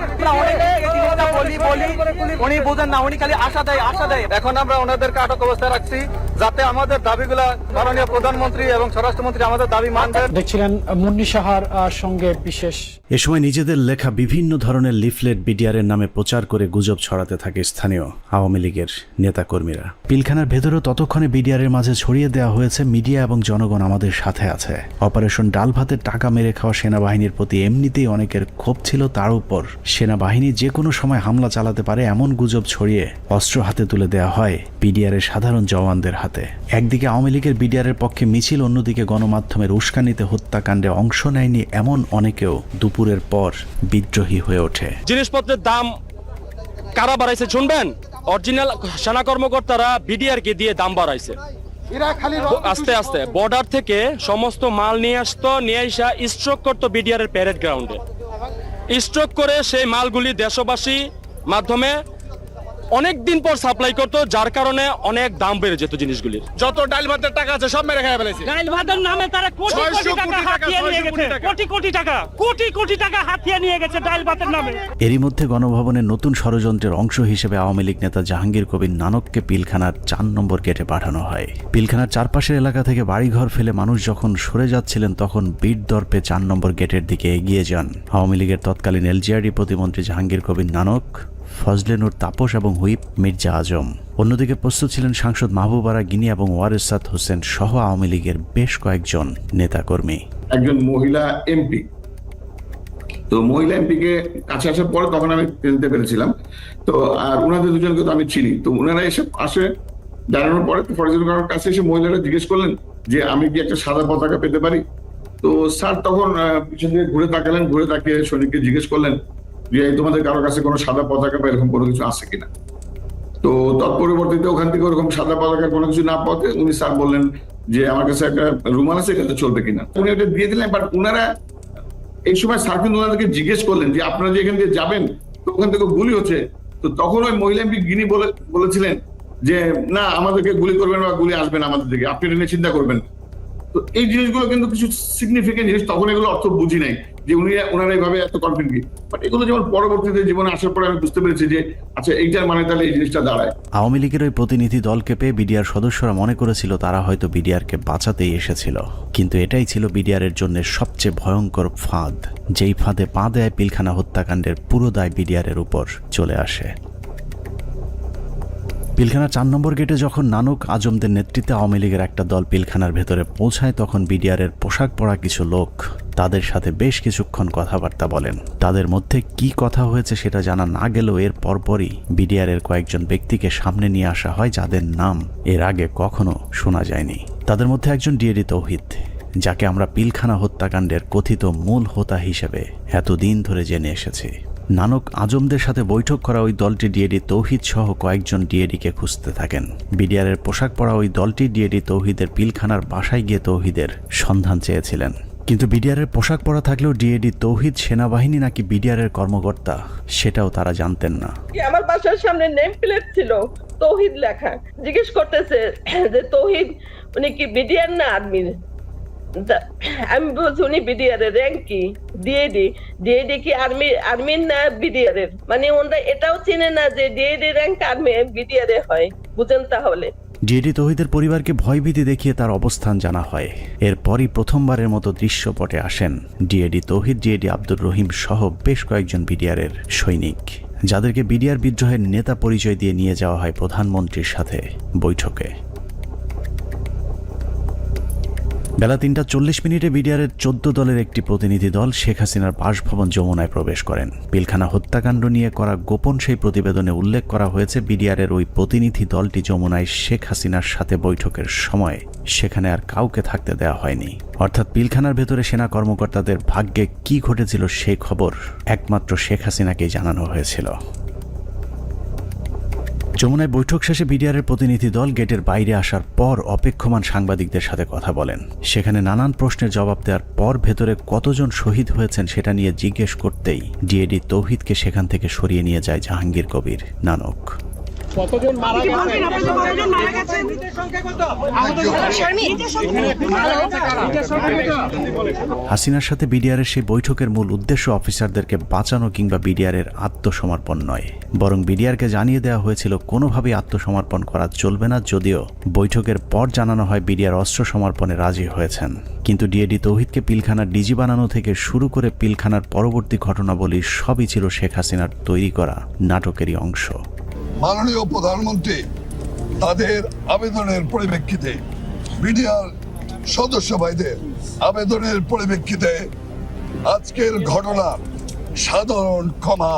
উনি বোঝেন না, উনি খালি আশা দেয়। এখন আমরা ওনাদেরকে আটক অবস্থায় রাখছি যাতে আমাদের দাবিগুলা মাননীয় প্রধানমন্ত্রী এবং স্বরাষ্ট্রমন্ত্রী আমাদের দাবি মানবেন। দেখছিলেন মুন্নি সাহার সঙ্গে বিশেষ। এ সময় নিজেদের লেখা বিভিন্ন ধরনের লিফলেট বিডিআরের নামে প্রচার করে গুজব ছড়াতে থাকে স্থানীয় আওয়ামী লীগের নেতাকর্মীরা। পিলখানার ভেতরেও ততক্ষণে বিডিআরের মাঝে ছড়িয়ে দেওয়া হয়েছে মিডিয়া এবং জনগণ আমাদের সাথে আছে। অপারেশন ডাল ভাতের টাকা মেরে খাওয়া সেনাবাহিনীর প্রতি এমনিতেই অনেকের ক্ষোভ ছিল, তার উপর সেনাবাহিনী যে কোনো সময় হামলা চালাতে পারে এমন গুজব ছড়িয়ে অস্ত্র হাতে তুলে দেওয়া হয় বিডিআরের সাধারণ জওয়ানদের হাতে। একদিকে আওয়ামী লীগের বিডিআরের পক্ষে মিছিল, অন্যদিকে গণমাধ্যমের উস্কানিতে হত্যাকাণ্ডে অংশ নেয়নি এমন অনেকেও দুপুরের পর বিদ্রোহী হয়ে ওঠে। জিনিসপত্রের দাম কারা বাড়াইছে শুনবেন? অরিজিনাল সেনা কর্মকর্তারা বিডিআর কে দিয়ে দাম বাড়াইছে। আস্তে আস্তে বর্ডার থেকে সমস্ত মাল নিয়ে আসতো, নিয়ে আসা স্ট্রোক করতো বিডিআর এর প্যারেড গ্রাউন্ডে। স্ট্রোক করে সেই মালগুলি দেশবাসী মাধ্যমে অনেক দিন পর সাপ্লাই করতো, যার কারণে অনেক দাম বেড়ে যেত জিনিসগুলির। যত ডাল ভাতের টাকা আছে সব মেরে খেয়ে ফেলেছে। ডাল ভাতের নামে তারা কোটি টাকা হাতিয়ে নিয়ে গেছে, কোটি টাকা হাতিয়ে নিয়ে গেছে ডাল ভাতের নামে। এরই মধ্যে গণভবনের নতুন ষড়যন্ত্রের অংশ হিসেবে আওয়ামী লীগ নেতা জাহাঙ্গীর কবির নানককে পিলখানার 4 নম্বর গেটে পাঠানো হয়। পিলখানার চারপাশের এলাকা থেকে বাড়িঘর ফেলে মানুষ যখন সরে যাচ্ছিলেন, তখন বীর দর্পে 4 নম্বর গেটের দিকে এগিয়ে যান আওয়ামী লীগের তৎকালীন এলজিআরডি প্রতিমন্ত্রী জাহাঙ্গীর কবির নানক, ফজলে নূর তাপস এবং হুইপ মির্জা আজম। অন্যদিকে প্রস্তুত ছিলেন সাংসদ মাহবুবারা গিনি এবং ওয়ারেসাত হোসেন সহ আওয়ামী লীগের বেশ কয়েকজন নেতাকর্মী। একজন মহিলা এমপি, তো মহিলা এমপিকে কাছে আসার পরে তখন আমি চিনতে পেরেছিলাম। তো আর ওনাদের দুজনকে তো আমি চিনি। তো ওনারা এসে আসে জানানোর পরে ফরেস্টের কাছে এসে মহিলারা জিজ্ঞেস করলেন যে আমি কি একটা সাদা পতাকা পেতে পারি? তো স্যার তখন পিছন দিকে ঘুরে তাকালেন, ঘুরে তাকিয়ে সৈনিককে জিজ্ঞেস করলেন যে তোমাদের কারোর কাছে কোনো সাদা পতাকা বা এরকম কোনো কিছু আছে কিনা। তো তৎপরিবর্তিতে ওখান থেকে ওরকম সাদা পতাকার কোনো কিছু না পাওয়াতে উনি স্যার বললেন যে আমার কাছে একটা রুমাল আছে, এটা চলবে কিনা। উনি ওটা দিয়ে দিলেন, বাট উনারা এই সময় স্যার কিন্তু ওনাদেরকে জিজ্ঞেস করলেন যে আপনারা যে এখান দিয়ে যাবেন তো ওখান থেকে গুলি হচ্ছে, তো তখন ওই মহিলা এমপি গিনি বলেছিলেন যে না আমাদেরকে গুলি করবেন বা গুলি আসবে না আমাদের দিকে, আপনি এটা নিয়ে চিন্তা করবেন। তো এই জিনিসগুলো কিন্তু কিছু সিগনিফিকেন্ট জিনিস, তখন এগুলো অর্থ বুঝি নাই যে ওনারা এইভাবে এত কনফিডেন্ট, বাট এগুলো যেমন পরবর্তীতে জীবনে আসার পরে আমি বুঝতে পেরেছি যে আচ্ছা এইটার মানে তাহলে এই জিনিসটা দাঁড়ায়। আওয়ামী লীগের ওই প্রতিনিধি দলকে পেয়ে বিডিআর সদস্যরা মনে করেছিল তারা হয়তো বিডিআরকে বাঁচাতেই এসেছিল, কিন্তু এটাই ছিল বিডিআরের জন্য সবচেয়ে ভয়ঙ্কর ফাঁদ, যেই ফাঁদে পা দেয় পিলখানা হত্যাকাণ্ডের পুরো দায় বিডিআরের উপর চলে আসে। পিলখানা 4 নম্বর গেটে যখন নানক আজমদের নেতৃত্বে আওয়ামী লীগের একটা দল পিলখানার ভেতরে পৌঁছায়, তখন বিডিআরের পোশাক পরা কিছু লোক তাদের সাথে বেশ কিছুক্ষণ কথাবার্তা বলেন। তাদের মধ্যে কি কথা হয়েছে সেটা জানা না গেলেও এর পরপরই বিডিআরের কয়েকজন ব্যক্তিকে সামনে নিয়ে আসা হয় যাদের নাম এর আগে কখনো শোনা যায়নি। তাদের মধ্যে একজন ডিএডি তৌহিদ, যাকে আমরা পিলখানা হত্যাকাণ্ডের কথিত মূল হোতা হিসেবে এতদিন ধরে জেনে এসেছি। নানক আজমদের সাথে বৈঠক করা ওই দলটি ডিএডি তৌহিদ সহ কয়েকজন ডিএডিকে খুঁজতে থাকেন। বিডিআরের পোশাক পরা ওই দলটি ডিএডি তৌহিদের পিলখানার বাসায় গিয়ে তৌহিদের সন্ধান চেয়েছিলেন, কিন্তু বিডিআরের পোশাক পরা থাকলেও ডিএডি তৌহিদ সেনাবাহিনী নাকি বিডিআরের কর্মকর্তা সেটাও তারা জানতেন না। আমার বাসার সামনে নেম প্লেট ছিল তৌহিদ লেখা, জিজ্ঞেস করতেছে যে তৌহিদ উনি কি বিডিআর না আর্মির? আমি বলছি উনি বিডিআর এর র্যাঙ্ক কি? ডিএডি কি আর্মির না বিডিআর এর? মানে ওনারা এটাও চিনে না যে ডিএডি র্যাঙ্ক আর্মি বিডিআর এ হয়, বুঝেন? তাহলে ডিএডি তৌহিদের পরিবারকে ভয়ভীতি দেখিয়ে তার অবস্থান জানা হয়। এরপরই প্রথমবারের মতো দৃশ্যপটে আসেন ডিএডি তৌহিদ, ডিএডি আব্দুর রহিম সহ বেশ কয়েকজন বিডিআরের সৈনিক, যাদেরকে বিডিআর বিদ্রোহের নেতা পরিচয় দিয়ে নিয়ে যাওয়া হয় প্রধানমন্ত্রীর সাথে বৈঠকে। বেলা 3:40 বিডিআরের 14 দলের একটি প্রতিনিধি দল শেখ হাসিনার বাসভবন যমুনায় প্রবেশ করেন। পিলখানা হত্যাকাণ্ড নিয়ে করা গোপন সেই প্রতিবেদনে উল্লেখ করা হয়েছে, বিডিআরের ওই প্রতিনিধি দলটি যমুনায় শেখ হাসিনার সাথে বৈঠকের সময় সেখানে আর কাউকে থাকতে দেওয়া হয়নি। অর্থাৎ পিলখানার ভেতরে সেনা কর্মকর্তাদের ভাগ্যে কি ঘটেছিল সেই খবর একমাত্র শেখ হাসিনাকেই জানানো হয়েছিল। যমুনায় বৈঠক শেষে বিডিআরের প্রতিনিধি দল গেটের বাইরে আসার পর অপেক্ষমান সাংবাদিকদের সাথে কথা বলেন। সেখানে নানান প্রশ্নের জবাব দেওয়ার পর ভেতরে কতজন শহীদ হয়েছেন সেটা নিয়ে জিজ্ঞেস করতেই ডিএডি তৌহিদকে সেখান থেকে সরিয়ে নিয়ে যায় জাহাঙ্গীর কবির নানক। কতজন মারা গেছে? হাসিনার সাথে বিডিআরের সেই বৈঠকের মূল উদ্দেশ্য অফিসারদেরকে বাঁচানো কিংবা বিডিআরের আত্মসমর্পণ নয়, বরং বিডিআরকে জানিয়ে দেওয়া হয়েছিল কোনোভাবেই আত্মসমর্পণ করা চলবে না। যদিও বৈঠকের পর জানানো হয় বিডিআর অস্ত্র সমর্পণে রাজি হয়েছেন, কিন্তু ডিএডি তৌহিদকে পিলখানার ডিজি বানানো থেকে শুরু করে পিলখানার পরবর্তী ঘটনাবলী সবই ছিল শেখ হাসিনার তৈরি করা নাটকেরই অংশ। মাননীয় প্রধানমন্ত্রী তাদের আবেদনের পরিপ্রেক্ষিতে, বিডিআর সদস্য ভাইদের আবেদনের পরিপ্রেক্ষিতে আজকের ঘটনার সাধারণ ক্ষমা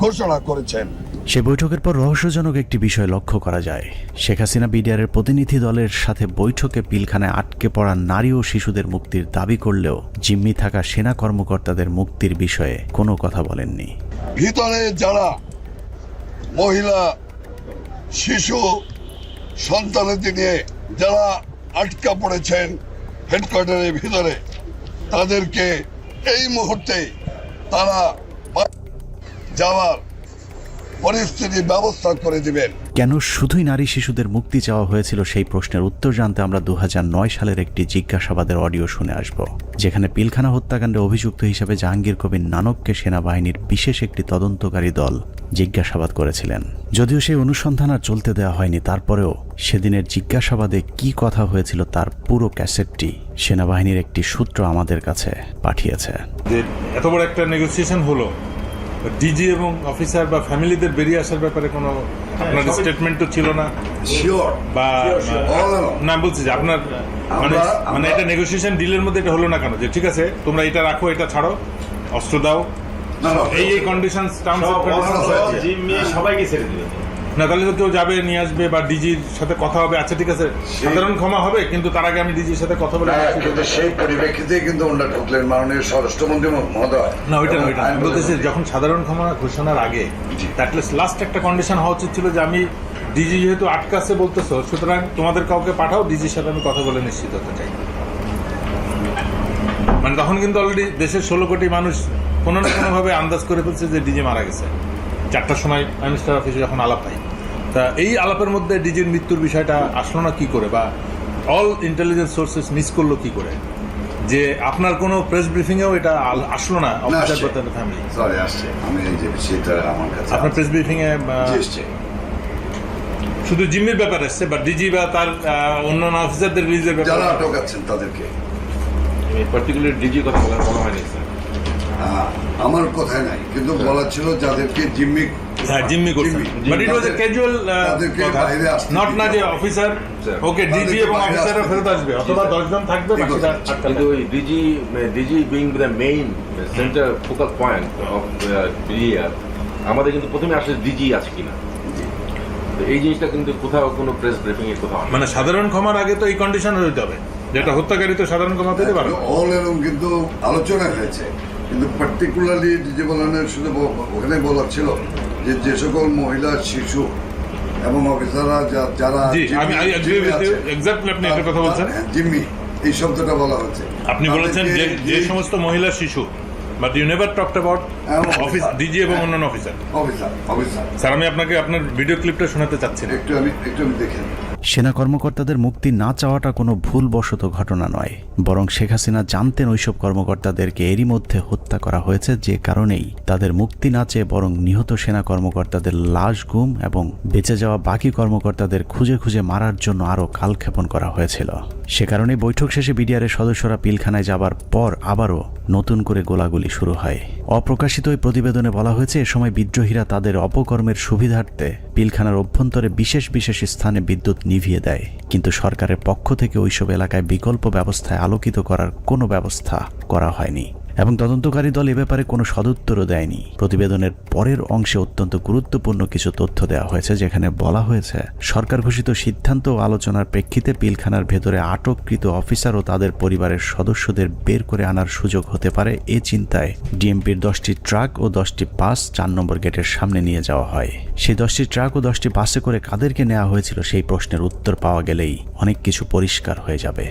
ঘোষণা করেছেন। সে বৈঠকের পর রহস্যজনক একটি বিষয় লক্ষ্য করা যায়। শেখ হাসিনা বিডিআরের প্রতিনিধি দলের সাথে বৈঠকে পিলখানায় আটকে পড়া নারী ও শিশুদের মুক্তির দাবি করলেও জিম্মি থাকা সেনা কর্মকর্তাদের মুক্তির বিষয়ে কোনো কথা বলেননি। ভিতরে যারা মহিলা, শিশু, সন্তানদের নিয়ে যারা আটকা পড়েছেন হেডকোয়ার্টারের ভিতরে, তাদেরকে এই মুহূর্তে তারা যাওয়ার পরিস্থিতি ব্যবস্থা করে দিবেন। কেন শুধুই নারী শিশুদের মুক্তি চাওয়া হয়েছিল সেই প্রশ্নের উত্তর জানতে আমরা 2009 সালের একটি জিজ্ঞাসাবাদের অডিও শুনে আসব, যেখানে পিলখানা হত্যাকাণ্ডে অভিযুক্ত হিসেবে জাহাঙ্গীর কবির নানককে সেনাবাহিনীর বিশেষ একটি তদন্তকারী দল জিজ্ঞাসাবাদ করেছিলেন। যদিও সেই অনুসন্ধান আর চলতে দেওয়া হয়নি, তারপরেও সেদিনের জিজ্ঞাসাবাদে কি কথা হয়েছিল তার পুরো ক্যাসেটটি সেনাবাহিনীর একটি সূত্র আমাদের কাছে পাঠিয়েছে। এত বড় একটা নেগোসিয়েশন হলো, ডিজি এবং অফিসার বা ফ্যামিলিদের বেরিয়ে আসার ব্যাপারে কোনো আপনার স্টেটমেন্ট তো ছিল না, বা না বলছি যে আপনার মানে এটা নেগোসিয়েশন ডিলের মধ্যে এটা হলো না কেন যে ঠিক আছে তোমরা এটা রাখো, এটা ছাড়ো, অস্ত্র দাও, এই কন্ডিশনস টার্মস অফ কন্ডিশনস সবাইকে ছেড়ে দিবে না, তাহলে তো কেউ যাবে নিয়ে আসবে বা ডিজির সাথে কথা হবে, আচ্ছা ঠিক আছে সাধারণ ক্ষমা হবে, কিন্তু তার আগে আমি ডিজির সাথে কথা বলে সেই পরিপ্রেক্ষিতে কিন্তু ওনারা ঢুকলেন মাননীয় স্বরাষ্ট্রমন্ত্রী মহোদয়। না ওইটা আমি বলতেছি যখন সাধারণ ক্ষমা ঘোষণার আগে অ্যাটলিস্ট লাস্ট একটা কন্ডিশন হওয়া উচিত ছিল যে আমি ডিজি যেহেতু আটকাছে বলতেছো, সুতরাং তোমাদের কাউকে পাঠাও, ডিজির সাথে আমি কথা বলে নিশ্চিত হতে চাই। মানে তখন কিন্তু অলরেডি দেশের 16 কোটি মানুষ কোনো না কোনোভাবে আন্দাজ করে ফেলছে যে ডিজি মারা গেছে। 4টার সময় প্রাইম মিনিস্টার অফিসে যখন আলাপ হয়, তা এই আলাপের মধ্যে ডিজির মৃত্যুর বিষয়টা আসলো না কি করে, বা অল ইন্টেলিজেন্স সোর্সেস মিস করলো কি করে, যে আপনার কোনো প্রেস ব্রিফিংয়েও এটা আসলো না অফিসার বা তার ফ্যামিলি? সরি, আসছে। আমি এই যে বিষয়টা আমার কাছে আপনার প্রেস ব্রিফিংয়ে শুধু জিম্মির ব্যাপার আসছে, বা ডিজি বা তার অন্যান্য অফিসারদের রিলিজের ব্যাপার যারা আটক আছেন তাদেরকে পার্টিকুলার ডিজি কথা বলা হয়নি স্যার। আমার কথায় নাই, কিন্তু বলা ছিল যাদেরকে জিম্মি করছেন, but it was A casual কথা, নট না যে অফিসার ওকে ডিজি এবং অফিসাররা ফেরত আসবে অথবা 10 জন থাকবে বাকিটা কিন্তু ওই DG being the main centre focal point of BDR, আমাদের কিন্তু প্রথমে আসলে ডিজি আছে কিনা এই জিনিসটা কিন্তু কোথাও কোনো প্রেস ব্রিফিং এ কোথাও, মানে সাধারণ ক্ষমার আগে তো এই কন্ডিশন হতে হবে, যেটা হত্যাকারী তো সাধারণ ক্ষমা পেতে পারে। অল এরকম কিন্তু আলোচনা হয়েছে, কিন্তু পার্টিকুলারলি ডিজি বলানের শুধু ওখানে বলা ছিল যে সকল মহিলা, শিশু এবং অফিসাররা যারা আপনি এটা কথা বলছেন, জিম্মি এই শব্দটা বলা হচ্ছে। আপনি বলেছেন যে সমস্ত মহিলা, শিশু, but you never talked about office DG এবং অন্যান্য অফিসার। স্যার, আমি আপনাকে আপনার ভিডিও ক্লিপটা শোনাতে চাচ্ছি না, একটু আমি দেখে। সেনা কর্মকর্তাদের মুক্তি না চাওয়াটা কোনো ভুলবশত ঘটনা নয়, বরং শেখ হাসিনা জানতেন ওইসব কর্মকর্তাদেরকে এরই মধ্যে হত্যা করা হয়েছে, যে কারণেই তাদের মুক্তি না চেয়ে বরং নিহত সেনা কর্মকর্তাদের লাশ গুম এবং বেঁচে যাওয়া বাকি কর্মকর্তাদের খুঁজে খুঁজে মারার জন্য আরও কালক্ষেপণ করা হয়েছিল। সে কারণে বৈঠক শেষে বিডিআরের সদস্যরা পিলখানায় যাবার পর আবারও নতুন করে গোলাগুলি শুরু হয়। অপ্রকাশিত ওই প্রতিবেদনে বলা হয়েছে, এ সময় বিদ্রোহীরা তাদের অপকর্মের সুবিধার্থে পিলখানার অভ্যন্তরে বিশেষ বিশেষ স্থানে বিদ্যুৎ নিভিয়ে দেয়, কিন্তু সরকারের পক্ষ থেকে ওইসব এলাকায় বিকল্প ব্যবস্থায় আলোকিত করার কোনো ব্যবস্থা করা হয়নি এবং তদন্তকারী দল এ ব্যাপারে কোনো সদুত্তরও দেয়নি। প্রতিবেদনের পরের অংশে অত্যন্ত গুরুত্বপূর্ণ কিছু তথ্য দেওয়া হয়েছে, যেখানে বলা হয়েছে সরকার ঘোষিত সিদ্ধান্ত ও আলোচনার প্রেক্ষিতে পিলখানার ভেতরে আটককৃত অফিসার ও তাদের পরিবারের সদস্যদের বের করে আনার সুযোগ হতে পারে, এ চিন্তায় ডিএমপির 10টি ট্রাক ও 10টি বাস 4 নম্বর গেটের সামনে নিয়ে যাওয়া হয়। সেই 10টি ট্রাক ও 10টি বাসে করে কাদেরকে নেওয়া হয়েছিল সেই প্রশ্নের উত্তর পাওয়া গেলেই অনেক কিছু পরিষ্কার হয়ে যাবে।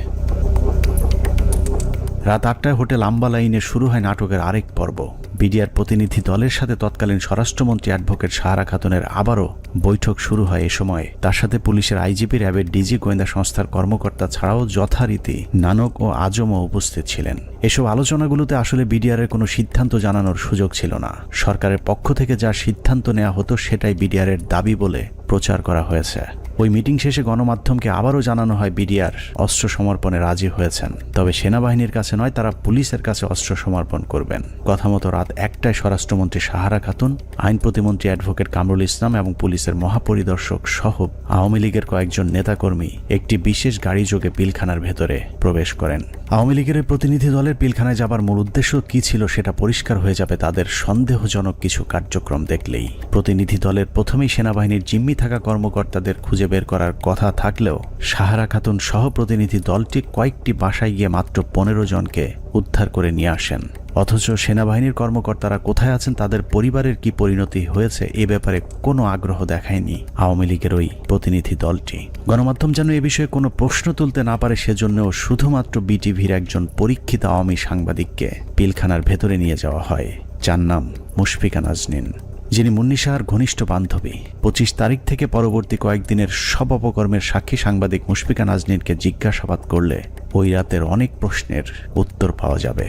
রাত 8টায় হোটেল আম্বালাইনে শুরু হয় নাটকের আরেক পর্ব। বিডিআর প্রতিনিধি দলের সাথে তৎকালীন স্বরাষ্ট্রমন্ত্রী অ্যাডভোকেট সাহারা খাতুনের আবারও বৈঠক শুরু হয়। এ সময় তার সাথে পুলিশের আইজিপি, র্যাবের ডিজি, গোয়েন্দা সংস্থার কর্মকর্তা ছাড়াও যথারীতি নানক ও আজমও উপস্থিত ছিলেন। এসব আলোচনাগুলোতে আসলে বিডিআরের কোনো সিদ্ধান্ত জানানোর সুযোগ ছিল না। সরকারের পক্ষ থেকে যা সিদ্ধান্ত নেওয়া হতো সেটাই বিডিআরের দাবি বলে প্রচার করা হয়েছে। ওই মিটিং শেষে গণমাধ্যমকে আবারও জানানো হয় বিডিআর অস্ত্র সমর্পণে রাজি হয়েছেন, তবে সেনাবাহিনীর কাছে নয়, তারা পুলিশের কাছে অস্ত্র সমর্পণ করবেন। কথা মতো রাত 1টায় স্বরাষ্ট্রমন্ত্রী সাহারা খাতুন, আইন প্রতিমন্ত্রী অ্যাডভোকেট কামরুল ইসলাম এবং পুলিশের মহাপরিদর্শক সহ আওয়ামী লীগের কয়েকজন নেতাকর্মী একটি বিশেষ গাড়ি যোগে পিলখানার ভেতরে প্রবেশ করেন। আওয়ামী লীগের প্রতিনিধি দলের পিলখানায় যাবার মূল উদ্দেশ্য কি ছিল সেটা পরিষ্কার হয়ে যাবে তাদের সন্দেহজনক কিছু কার্যক্রম দেখলেই। প্রতিনিধি দলের প্রথমেই সেনাবাহিনীর জিম্মি থাকা কর্মকর্তাদের খুঁজে বের করার কথা থাকলেও সাহারা খাতুন সহ প্রতিনিধি দলটি কয়েকটি বাসায় গিয়ে মাত্র 15 জনকে উদ্ধার করে নিয়ে আসেন। অথচ সেনাবাহিনীর কর্মকর্তারা কোথায় আছেন, তাদের পরিবারের কি পরিণতি হয়েছে, এ ব্যাপারে কোনো আগ্রহ দেখায়নি আওয়ামী লীগের ওই প্রতিনিধি দলটি। গণমাধ্যম যেন এ বিষয়ে কোনো প্রশ্ন তুলতে না পারে সেজন্যও শুধুমাত্র বিটিভির একজন পরীক্ষিত আওয়ামী সাংবাদিককে পিলখানার ভেতরে নিয়ে যাওয়া হয়, যার নাম মুশফিকা নাজনীন, যিনি মুন্নি শাহর ঘনিষ্ঠ বান্ধবী। 25 তারিখ থেকে পরবর্তী কয়েকদিনের সব অপকর্মের সাক্ষী সাংবাদিক মুশফিকা নাজনীনকে জিজ্ঞাসাবাদ করলে ওই রাতের অনেক প্রশ্নের উত্তর পাওয়া যাবে।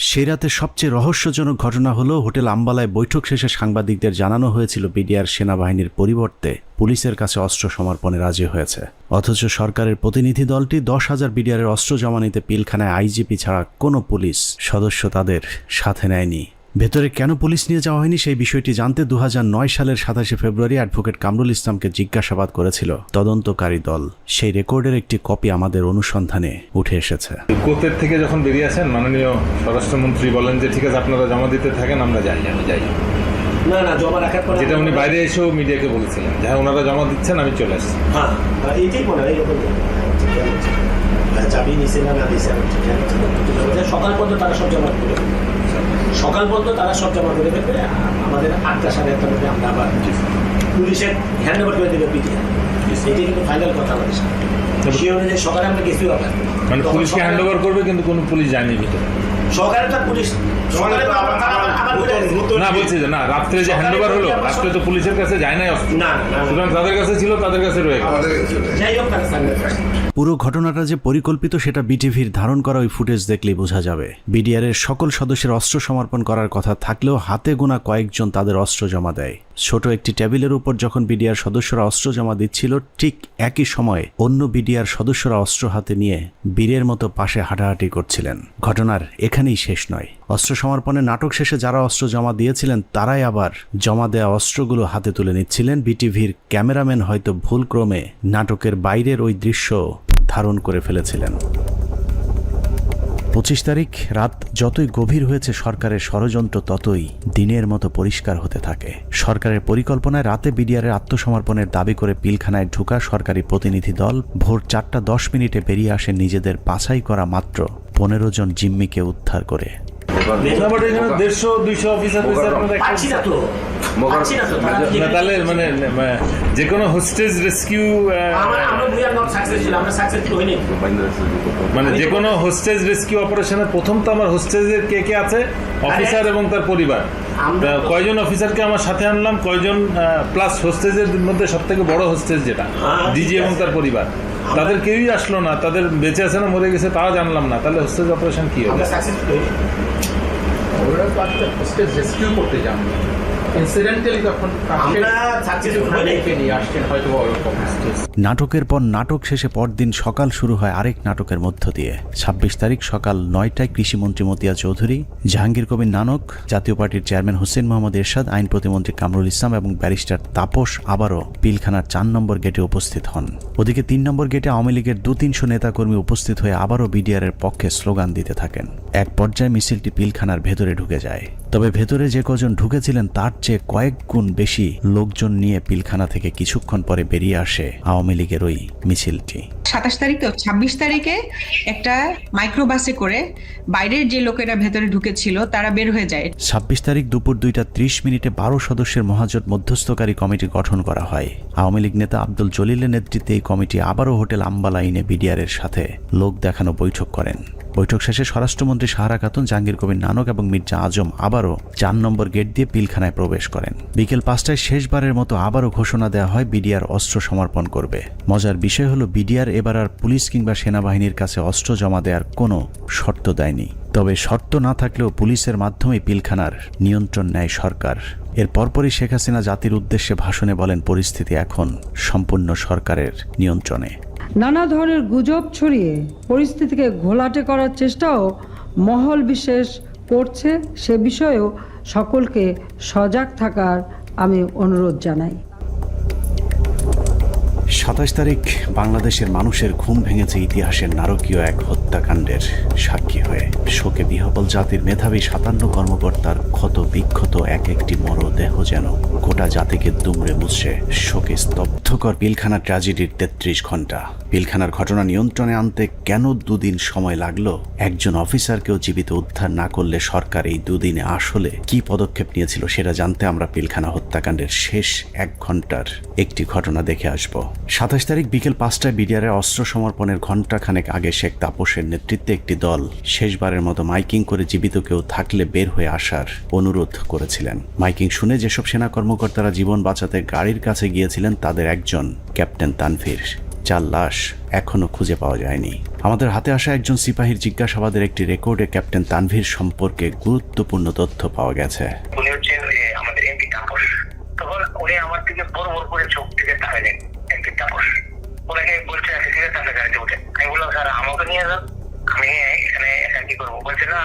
সেই রাতে সবচেয়ে রহস্যজনক ঘটনা হলো, হোটেল আম্বালায় বৈঠক শেষে সাংবাদিকদের জানানো হয়েছিল বিডিআর সেনাবাহিনীর পরিবর্তে পুলিশের কাছে অস্ত্র সমর্পণে রাজি হয়েছে। অথচ সরকারের প্রতিনিধি দলটি 10,000 বিডিআরের অস্ত্র জমা নিতে পিলখানায় আইজিপি ছাড়া কোনো পুলিশ সদস্য তাদের সাথে নেয়নি। ভেতরে কেন পুলিশ নিয়ে যাওয়া হয়নি সেই বিষয়টি জানতে 2009 সালের 27 ফেব্রুয়ারি অ্যাডভোকেট কামরুল ইসলামকে জিজ্ঞাসাবাদ করেছিল তদন্তকারী দল। সেই রেকর্ডের একটি কপি আমাদের অনুসন্ধানে উঠে এসেছে। কোর্টের থেকে যখন বেরিয়ে আসেন মাননীয় স্বরাষ্ট্রমন্ত্রী বলেন যে ঠিক আছে আপনারা জমা দিতে থাকেন, আমরা যাই। না জমা রাখার পর যেটা উনি বাইরে এসেও মিডিয়াকে বলেছিলেন, হ্যাঁ ওনারা জমা দিচ্ছেন, আমি চলে আসছি। হ্যাঁ এইটাই মনে হয় এরকম চাবি নিচে না দিয়েছে সকাল পর্যন্ত তারা সব জমা করে দেবে, আমাদের 8টা সাড়ে 8টার মধ্যে আমরা আবার পুলিশের হ্যান্ড ওভার করে দেবে পিটিআই। এটাই কিন্তু ফাইনাল কথা আমাদের সাথে সেই অনুযায়ী সকালে আমরা গেছি ওখানে মানে পুলিশকে হ্যান্ড ওভার করবে কিন্তু কোনো পুলিশ যায়নি ভিতরে সকালে তো পুলিশ সকালে তো আবার না বলছি যে না রাত্রে যে হ্যান্ড ওভার হলো রাত্রে তো পুলিশের কাছে যায় নাই অস্ত্র না সুতরাং তাদের কাছে ছিল তাদের কাছে রয়ে গেল যাই হোক পুরো ঘটনাটা যে পরিকল্পিত সেটা বিটিভির ধারণ করা ওই ফুটেজ দেখলেই বোঝা যাবে। বিডিআরের সকল সদস্যের অস্ত্র সমর্পণ করার কথা থাকলেও হাতে গোনা কয়েকজন তাদের অস্ত্র জমা দেয়। ছোট একটি টেবিলের উপর যখন বিডিআর সদস্যরা অস্ত্র জমা দিচ্ছিল, ঠিক একই সময়ে অন্য বিডিআর সদস্যরা অস্ত্র হাতে নিয়ে বীরের মতো পাশে হাঁটাহাঁটি করছিলেন। ঘটনার এখানেই শেষ নয়। অস্ত্র সমর্পণের নাটক শেষে যারা অস্ত্র জমা দিয়েছিলেন তারাই আবার জমা দেওয়া অস্ত্রগুলো হাতে তুলে নিচ্ছিলেন। বিটিভির ক্যামেরাম্যান হয়তো ভুলক্রমে নাটকের বাইরের ওই দৃশ্য ধারণ করে ফেলেছিলেন। 25 তারিখ রাত যতই গভীর হয়েছে, সরকারের ষড়যন্ত্র ততই দিনের মতো পরিষ্কার হতে থাকে। সরকারের পরিকল্পনায় রাতে বিডিআরের আত্মসমর্পণের দাবি করে পিলখানায় ঢোকা সরকারি প্রতিনিধি দল ভোর 4:10 বেরিয়ে আসে নিজেদের বাছাই করা মাত্র 15 জন জিম্মিকে উদ্ধার করে। তাহলে মানে যে কোনো হোস্টেজ রেস্কিউ মানে যে কোনো হোস্টেজ রেস্কিউ অপারেশনের প্রথম তো আমার হোস্টেজের কে কে আছে, অফিসার এবং তার পরিবার। কয়জন অফিসারকে আমার সাথে আনলাম, কয়জন প্লাস হোস্টেজের মধ্যে সব থেকে বড় হোস্টেজ যেটা ডিজি এবং তার পরিবার, তাদের কেউই আসলো না। তাদের বেঁচে আছে না মরে গেছে তাও জানলাম না। তাহলে হোস্টেজ অপারেশন কি হবে? ওরা তো একটা হোস্টেজ রেস্কিউ করতে যান, ইনসিডেন্টালি তখন নাটকের পর নাটক শেষে পরদিন সকাল শুরু হয় আরেক নাটকের মধ্য দিয়ে। 26 তারিখ সকাল 9টায় কৃষিমন্ত্রী মতিয়া চৌধুরী, জাহাঙ্গীর কবির নানক, জাতীয় পার্টির চেয়ারম্যান হোসেন মোহাম্মদ এরশাদ, আইন প্রতিমন্ত্রী কামরুল ইসলাম এবং ব্যারিস্টার তাপস আবারও পিলখানার 4 নম্বর গেটে উপস্থিত হন। ওদিকে 3 নম্বর গেটে আওয়ামী লীগের 200-300 নেতাকর্মী উপস্থিত হয়ে আবারও বিডিআরের পক্ষে স্লোগান দিতে থাকেন। এক পর্যায়ে মিছিলটি পিলখানার ভেতরে ঢুকে যায়। তবে ভেতরে যে কজন ঢুকেছিলেন তার চেয়ে কয়েক গুণ বেশি লোকজন নিয়ে পিলখানা থেকে কিছুক্ষণ পরে বেরিয়ে আসে আওয়ামী লীগের ওই মিছিলটি। 27 তারিখ তো 26 তারিখে একটা মাইক্রোবাসে করে বাইরের যে লোকেরা ভেতরে ঢুকেছিল তারা বের হয়ে যায়। 26 তারিখ দুপুর 2:30 12 সদস্যের মহাজোট মধ্যস্থকারী কমিটি গঠন করা হয়। আওয়ামী লীগ নেতা আব্দুল জলিলের নেতৃত্বে এই কমিটি আবারও হোটেল আম্বালাইনে বিডিআরের সাথে লোক দেখানো বৈঠক করেন। বৈঠক শেষে স্বরাষ্ট্রমন্ত্রী সাহারা খাতুন, জাহাঙ্গীর কবির নানক এবং মির্জা আজম আবারও 4 নম্বর গেট দিয়ে পিলখানায় প্রবেশ করেন। বিকেল 5টায় শেষবারের মতো আবারও ঘোষণা দেওয়া হয় বিডিআর অস্ত্র সমর্পণ করবে। মজার বিষয় হলো বিডিআর এবার আর পুলিশ কিংবা সেনাবাহিনীর কাছে অস্ত্র জমা দেওয়ার কোনো শর্ত দেয়নি। তবে শর্ত না থাকলেও পুলিশের মাধ্যমে পিলখানার নিয়ন্ত্রণ নেয় সরকার। এর পরপরই শেখ হাসিনা জাতির উদ্দেশ্যে ভাষণে বলেন, পরিস্থিতি এখন সম্পূর্ণ সরকারের নিয়ন্ত্রণে। নানা ধরনের গুজব ছড়িয়ে পরিস্থিতিকে ঘোলাটে করার চেষ্টাও মহল বিশেষ করছে, সে বিষয়েও সকলকে সজাগ থাকার আমি অনুরোধ জানাই। 27 তারিখ বাংলাদেশের মানুষের ঘুম ভেঙেছে ইতিহাসের নারকীয় এক হত্যাকাণ্ডের সাক্ষী হয়ে। শোকে বিহবল জাতির মেধাবী 57 কর্মকর্তার ক্ষত বিক্ষত এক একটি মরদেহ যেন গোটা জাতিকে দুমড়ে মুছড়ে শোকে স্তব্ধকর পিলখানা ট্র্যাজেডির 33 ঘন্টা। পিলখানার ঘটনা নিয়ন্ত্রণে আনতে কেন 2 দিন সময় লাগলো? একজন অফিসারকেও জীবিত উদ্ধার না করলে সরকার এই 2 দিনে আসলে কি পদক্ষেপ নিয়েছিল সেটা জানতে আমরা পিলখানা হত্যাকাণ্ডের শেষ 1 ঘন্টার একটি ঘটনা দেখে আসব। 27 তারিখ বিকেল 5টায় বিডিআরের অস্ত্র সমর্পণের ঘণ্টাখানেক আগে শেখ তাপসের নেতৃত্বে একটি দল শেষবারের মতো মাইকিং করে জীবিত কেউ থাকলে বের হয়ে আসার অনুরোধ করেছিলেন। মাইকিং শুনে যেসব সেনা কর্মকর্তারা জীবন বাঁচাতে গাড়ির কাছে গিয়েছিলেন তাদের একজন ক্যাপ্টেন তানভীর, যার লাশ এখনো খুঁজে পাওয়া যায়নি। আমাদের হাতে আসা একজন সিপাহীর জিজ্ঞাসাবাদের একটি রেকর্ডে ক্যাপ্টেন তানভীর সম্পর্কে গুরুত্বপূর্ণ তথ্য পাওয়া গেছে। উনি হচ্ছেন আমাদের এমপি তাপস। তখন উনি আমার দিকে বড় বড় করে চোখ থেকে তাকালেন। এমপি তাপস ওনাকে বলছে ঠিক আছে তাহলে গাড়িতে উঠে। আমি বললাম স্যার আমাকে নিয়ে যান, আমি এখানে কি করবো? বলছে না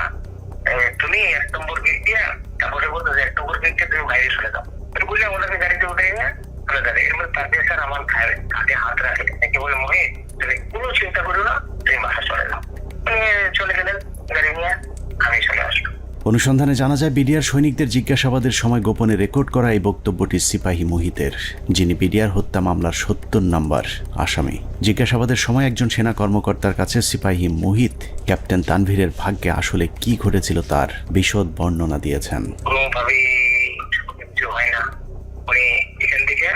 তুমি 1 নম্বর গেট দিয়ে, তারপরে বলতো যে 1 নম্বর গেট দিয়ে তুমি বাইরে চলে যাও। বললাম ওনাকে গাড়িতে উঠে চলে যাবে। এর মধ্যে তার স্যার আমার কাঁধে হাত রাখে একে বলে মনে তুমি কোনো চিন্তা করো না, তুমি বাসা চলে যাও। চলে গেলেন গাড়ি নিয়ে, আমি চলে আসবো। অনুসন্ধানে জানা যায় বিডিআর সৈনিকদের জিজ্ঞাসাবাদের সময় গোপনে রেকর্ড করা এই বক্তব্যটি সিপাহী মুহিতের, যিনি বিডিআর হত্যা মামলার 70 নম্বর আসামি। জিজ্ঞাসাবাদের সময় একজন সেনা কর্মকর্তার কাছে সিপাহী মুহিত ক্যাপ্টেন তানভীরের ভাগ্যে আসলে কি ঘটেছিল তার বিশদ বর্ণনা দিয়েছেন। কোনোভাবেই কিছু হয় না। উনি এখান থেকে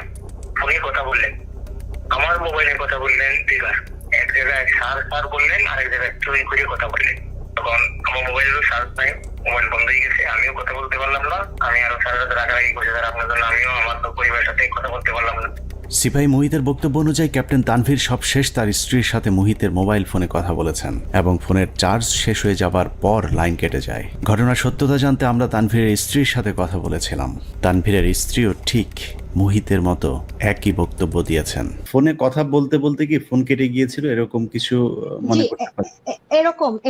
ফোনে কথা বললেন। আমার মোবাইলে কথা বললেন, ঠিক আছে, এক জায়গায় স্যার স্যার বললেন, আরেক জায়গায় চুরি করে কথা বললেন। তখন আমার মোবাইলেরও চার্জ নাই, মোবাইল বন্ধ হয়ে গেছে, আমিও কথা বলতে পারলাম না। আমি আরো স্যারের সাথে রাগারাগি করছি, স্যার আপনার জন্য আমিও আমার পরিবারের সাথে কথা বলতে পারলাম না। সিপাহী মুহিতের বক্তব্য অনুযায়ী ক্যাপ্টেন তানভীর সবশেষ তার স্ত্রীর সাথে মুহিতের মোবাইল ফোনে কথা বলেছেন এবং ফোনের চার্জ শেষ হয়ে যাবার পর লাইন কেটে যায়। ঘটনার সত্যতা জানতে আমরা তানভীরের স্ত্রীর সাথে কথা বলেছিলাম। তানভীরের স্ত্রীও ঠিক মুহিতের মতো একই বক্তব্য দিয়েছেন। ফোনে কথা বলতে বলতে কি ফোন কেটে গিয়েছিল, এরকম কিছু মনে করতে পারেন?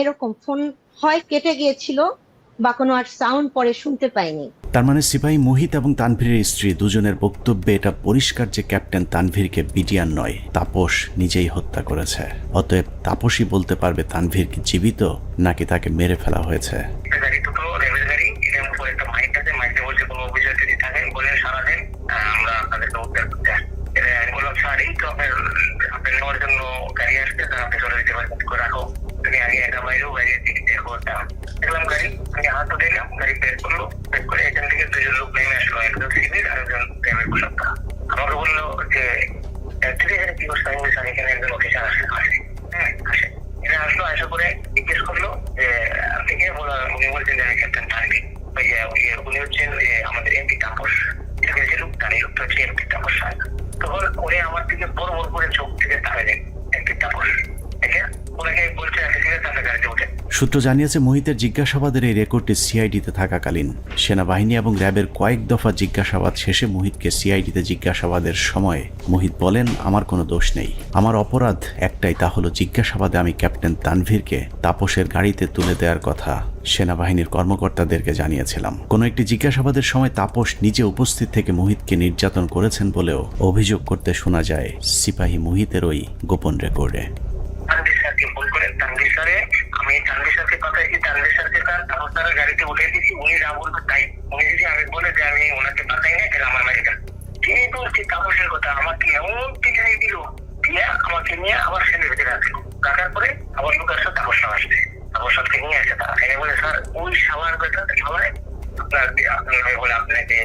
এরকম ফোন হয় কেটে গিয়েছিল বা কোনো আর সাউন্ড পরে শুনতে পাইনি। তার মানে সিপাহী মুহিত এবং তানভীরের স্ত্রী দুজনের বক্তব্যে এটা পরিষ্কার যে ক্যাপ্টেন তানভীরকে বিডিআর নয়, তাপস নিজেই হত্যা করেছে। অতএব তাপসই বলতে পারবে তানভীর কি জীবিত নাকি তাকে মেরে ফেলা হয়েছে। আমাকে বললো যে কি করছে, এখানে একজন অফিসার আসে, এরা আসলো, আসা করে জিজ্ঞেস করলো যে আপনি কে? উনি বলছেন যে আমি ক্যাপ্টেন তানভীর। উনি হচ্ছেন আমাদের এমপি তাপস, যে লোকটা এই লোকটা হচ্ছে এমপি তাপস সাহেব। তখন ওরে আমার দিকে বড় বড় করে চোখ থেকে তাকালেন এমপি তাপস, ওনাকে বলছে তাদের গাড়িতে উঠে। সূত্র জানিয়েছে মুহিতের জিজ্ঞাসাবাদের এই রেকর্ডটি সিআইডিতে থাকাকালীন সেনাবাহিনী এবং র্যাবের কয়েক দফা জিজ্ঞাসাবাদ শেষে মুহিতকে সিআইডিতে জিজ্ঞাসাবাদের সময় মুহিত বলেন, আমার কোনো দোষ নেই, আমার অপরাধ একটাই, তা হলো জিজ্ঞাসাবাদে আমি ক্যাপ্টেন তানভীরকে তাপসের গাড়িতে তুলে দেওয়ার কথা সেনাবাহিনীর কর্মকর্তাদেরকে জানিয়েছিলাম। কোনো একটি জিজ্ঞাসাবাদের সময় তাপস নিজে উপস্থিত থেকে মুহিতকে নির্যাতন করেছেন বলেও অভিযোগ করতে শোনা যায় সিপাহী মুহিতের ওই গোপন রেকর্ডে। আমি তানভীর স্যারকে পাঠাইছি, তানভীর স্যারকে তার গাড়িতে উঠে দিচ্ছি, উনি যা বলবে তাই। উনি যদি আমি বলে যে আমি ওনাকে পাঠাই না, তাহলে আমার বাড়িটা তিনি বলছি তাপসের কথা, আমাকে এমন পিছনে দিল, দিয়ে আমাকে নিয়ে আবার সেনের ভিতরে রাখলো। রাখার পরে আবার লোক আসছে, তাপস সাহেব আসবে, তাপস সাহেবকে নিয়ে আসে তারা। এনে বলে স্যার ওই সাবার বেটা সবাই আপনার বলে আপনাকে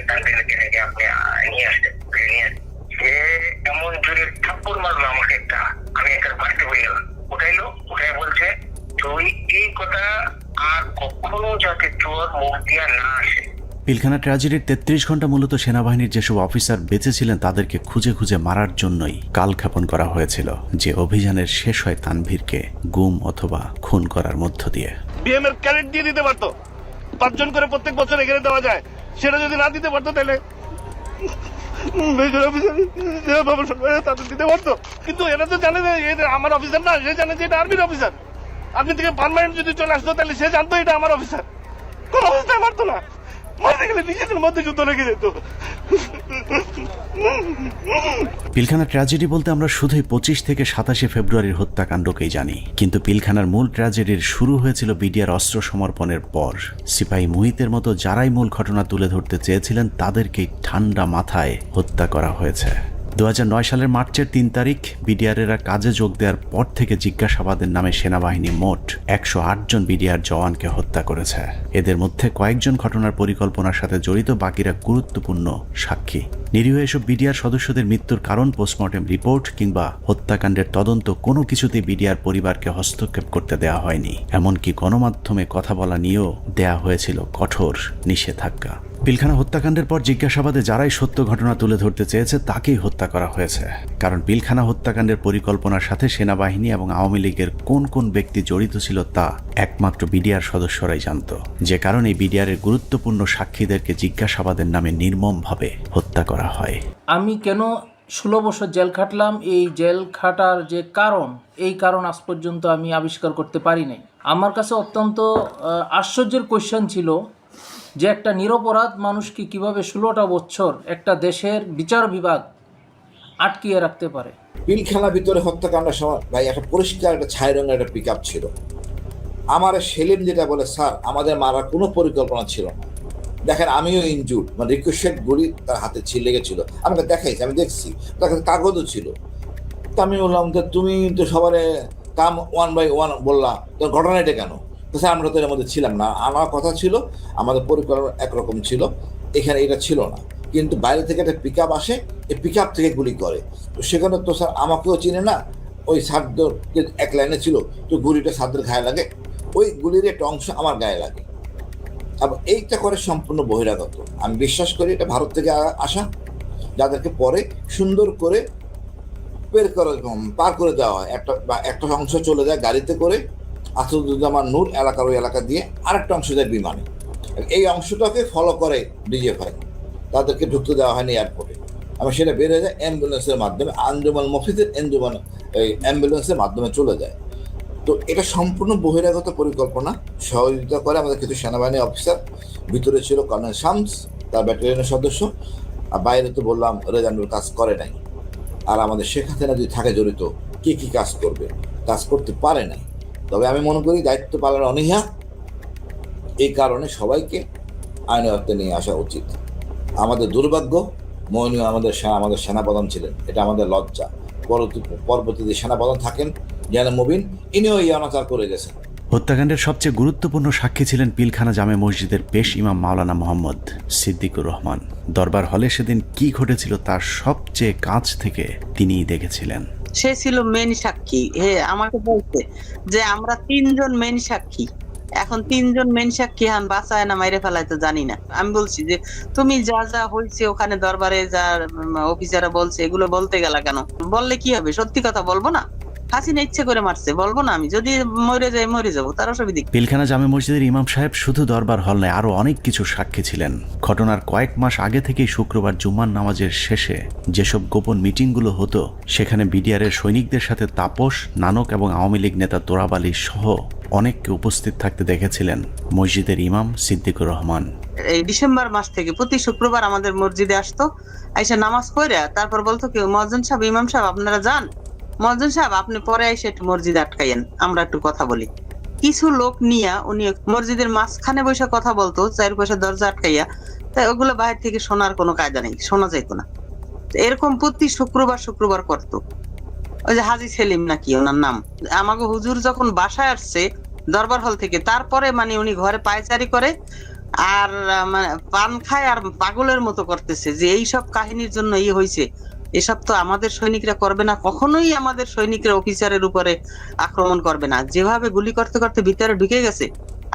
তানভীরকে আপনি নিয়ে আসতেন, নিয়ে সে এমন জোরে থাপ্পড় মারলো আমাকে একটা, আমি একটা বাড়িতে বলে গেলাম। উঠাইলো, উঠাই বলছে তুই এই কথা আর কখনো যাতে তোর মুখ দিয়া না আসে। পিলখানা ট্র্যাজেডির 33 ঘন্টা মূলত সেনাবাহিনীর যেসব অফিসার বেঁচে ছিলেন তাদেরকে খুঁজে খুঁজে মারার জন্যই কালক্ষেপণ করা হয়েছিল, যে অভিযানের শেষ হয় তানভীরকে গুম অথবা খুন করার মধ্য দিয়ে। বিএম এর ক্যাডেট দিয়ে দিতে পারতো, 5 জন করে প্রত্যেক বছর এখানে দেওয়া যায়, সেটা যদি না দিতে পারতো তাহলে তাদের দিতে পারতো। কিন্তু এরা তো জানে যে এটা আমার অফিসার না, সে জানে যে এটা আর্মির অফিসার। আপনি থেকে পার্মানেন্ট যদি চলে আসতো তাহলে সে জানতো এটা আমার অফিসার, কোন অবস্থায় মারতো না, মারতে গেলে নিজেদের মধ্যে যুদ্ধ লেগে যেত। পিলখানা ট্র্যাজেডি বলতে আমরা শুধুই 25 থেকে 27 ফেব্রুয়ারির হত্যাকাণ্ডকেই জানি, কিন্তু পিলখানার মূল ট্র্যাজেডির শুরু হয়েছিল বিডিআর অস্ত্র সমর্পণের পর। সিপাহী মুহিতের মতো যারাই মূল ঘটনা তুলে ধরতে চেয়েছিলেন তাদেরকেই ঠান্ডা মাথায় হত্যা করা হয়েছে। 2009 সালের মার্চের 3 তারিখ বিডিআরেরা কাজে যোগ দেওয়ার পর থেকে জিজ্ঞাসাবাদের নামে সেনাবাহিনী মোট 108 জন বিডিআর জওয়ানকে হত্যা করেছে। এদের মধ্যে কয়েকজন ঘটনার পরিকল্পনার সাথে জড়িত, বাকিরা গুরুত্বপূর্ণ সাক্ষী। নিরীহ এসব বিডিআর সদস্যদের মৃত্যুর কারণ, পোস্টমর্টেম রিপোর্ট কিংবা হত্যাকাণ্ডের তদন্ত কোনো কিছুতেই বিডিআর পরিবারকে হস্তক্ষেপ করতে দেওয়া হয়নি। এমনকি গণমাধ্যমে কথা বলা নিয়েও দেয়া হয়েছিল কঠোর নিষেধাজ্ঞা। পিলখানা হত্যাকাণ্ডের পর জিজ্ঞাসাবাদে যারাই সত্য ঘটনা তুলে ধরতে চেয়েছে তাকেই হত্যা করা হয়েছে, কারণ পিলখানা হত্যাকাণ্ডের পরিকল্পনার সাথে সেনাবাহিনী এবং আওয়ামী লীগের কোন কোন ব্যক্তি জড়িত ছিল তা একমাত্র বিডিআর সদস্যরাই জানত, যে কারণে বিডিআরের গুরুত্বপূর্ণ সাক্ষীদেরকে জিজ্ঞাসাবাদের নামে নির্মমভাবে হত্যা করা হয়। আমি কেন 16 বছর জেল খাটলাম, এই জেল খাটার যে কারণ, এই কারণ আজ পর্যন্ত আমি আবিষ্কার করতে পারি নাই। আমার কাছে অত্যন্ত আশ্চর্যের কোয়েশ্চেন ছিল যে একটা নিরপরাধ মানুষকে কিভাবে 16টা বছর একটা দেশের বিচার বিভাগ আটকিয়ে রাখতে পারে। পিলখানার ভিতরে হত্যাকাণ্ডের সময় ভাই একটা পরিষ্কার একটা ছাই রঙের একটা পিক আপ ছিল। আমার সেলিম যেটা বলে, স্যার আমাদের মারার কোনো পরিকল্পনা ছিল না, দেখেন আমিও ইনজুর্ড, মানে রিকোয়েস্টেড গুলি তার হাতে লেগেছিল, আমাকে দেখাইছি, আমি দেখছি, তার কাছে কাগজও ছিল। তো আমি বললাম যে তুমি তো সবার কাম 1 by 1 বললাম, তোর ঘটনা এটা কেন? তো স্যার আমরা তো এর মধ্যে ছিলাম না, আমার কথা ছিল আমাদের পরিকল্পনা একরকম ছিল, এখানে এটা ছিল না। কিন্তু বাইরে থেকে একটা পিক আপ আসে, এই পিক আপ থেকে গুলি করে। তো সেখানে তো স্যার আমাকেও চিনে না, ওই সারদের এক লাইনে ছিল, তো গুলিটা সারদের গায়ে লাগে, ওই গুলির একটা অংশ আমার গায়ে লাগে। এবং এইটা করে সম্পূর্ণ বহিরাগত। আমি বিশ্বাস করি এটা ভারত থেকে আসা, যাদেরকে পরে সুন্দর করে পার করে দেওয়া হয়। একটা অংশ চলে যায় গাড়িতে করে আসাদুজ্জামান নূর এলাকার ওই এলাকা দিয়ে, আরেকটা অংশ যায় বিমানে। এই অংশটাকে ফলো করে ডিজিএফআই, তাদেরকে ঢুকতে দেওয়া হয়নি এয়ারপোর্টে। আমি সেটা বের হয়ে যায় অ্যাম্বুলেন্সের মাধ্যমে, আঞ্জুমান মফিজের এই অ্যাম্বুলেন্সের মাধ্যমে চলে যায়। তো এটা সম্পূর্ণ বহিরাগত পরিকল্পনা। সহযোগিতা করে আমাদের কিছু সেনাবাহিনী অফিসার, ভিতরে ছিল কর্নেল শামস, তার ব্যাটালিয়নের সদস্য, আর বাইরে তো বললাম রেজানুর কাজ করে নাই। আর আমাদের শেখ হাসিনা যদি থাকে জড়িত, কি কি কাজ করবে, কাজ করতে পারে নাই। তবে আমি মনে করি দায়িত্ব পালনের অনীহা, এই কারণে সবাইকে আইনের আওতায় নিয়ে আসা উচিত। আমাদের দুর্ভাগ্য, মইনুল আমাদের সেনাপ্রধান ছিলেন, এটা আমাদের লজ্জা। পরবর্তীতে সেনাপ্রধান থাকেন জেনারেল মুবিন, ইনিও এই অনাচার করে গেছেন। হত্যাকাণ্ডের সবচেয়ে গুরুত্বপূর্ণ সাক্ষী ছিলেন পিলখানা জামে মসজিদের পেশ ইমাম মাওলানা মোহাম্মদ সিদ্দিকুর রহমান। দরবার হলে সেদিন কি ঘটেছিল তার সবচেয়ে কাছ থেকে তিনিই দেখেছিলেন। সে ছিল মেন সাক্ষী। আমাকে বলছে যে আমরা 3 জন মেন সাক্ষী, এখন 3 জন মেন সাক্ষী হান বাঁচায় না মাইরে ফেলায় তো জানি না। আমি বলছি যে তুমি যা যা হয়েছে ওখানে দরবারে যা অফিসাররা বলছে এগুলো বলতে গেলা কেন? বললে কি হবে? সত্যি কথা বলবো না? হাসিনা ইচ্ছে করে মারছে, বলবো না? আমি যদি মরে যাই মরে যাবো, তার অসুবিধা। পিলখানা জামে মসজিদের ইমাম সাহেব শুধু দরবার হল নয়, আরো অনেক কিছু সাক্ষী ছিলেন। ঘটনার কয়েক মাস আগে থেকেই শুক্রবার জুম্মার নামাজের শেষে যেসব গোপন মিটিংগুলো হতো, সেখানে বিডিআরের সৈনিকদের সাথে তাপস, নানক এবং আওয়ামী লীগ নেতা তোরাব আলী সহ অনেককে উপস্থিত থাকতে দেখেছিলেন মসজিদের ইমাম সিদ্দিকুর রহমান। এই ডিসেম্বর মাস থেকে প্রতি শুক্রবার আমাদের মসজিদে আসতো, আইসা নামাজ পড়ে তারপর বলতো কি, মহাজন সাহেব, ইমাম সাহেব আপনারা যান, মহাজন সাহেব আপনি পরে এসে একটু মসজিদ আটকাইয়েন, আমরা একটু কথা বলি। কিছু লোক নিয়ে উনি মসজিদের মাঝখানে বসে কথা বলতো, 4 পাশে দরজা আটকাইয়া। তাই ওগুলো বাইরে থেকে শোনার কোনো কায়দা নেই, শোনা যাইতো না। এরকম প্রতি শুক্রবার করতো। ওই যে হাজি সেলিম নাকি ওনার নাম, আমাকে হুজুর যখন বাসায় আসছে দরবার হল থেকে, তারপরে মানে উনি ঘরে পায়চারি করে আর মানে পান খায় আর পাগলের মতো করতেছে যে এইসব কাহিনীর জন্য হয়েছে। এসব তো আমাদের সৈনিকরা করবে না, কখনোই আমাদের সৈনিকরা অফিসারের উপরে আক্রমণ করবে না। যেভাবে গুলি করতে করতে ভিতরে ঢুকে গেছে,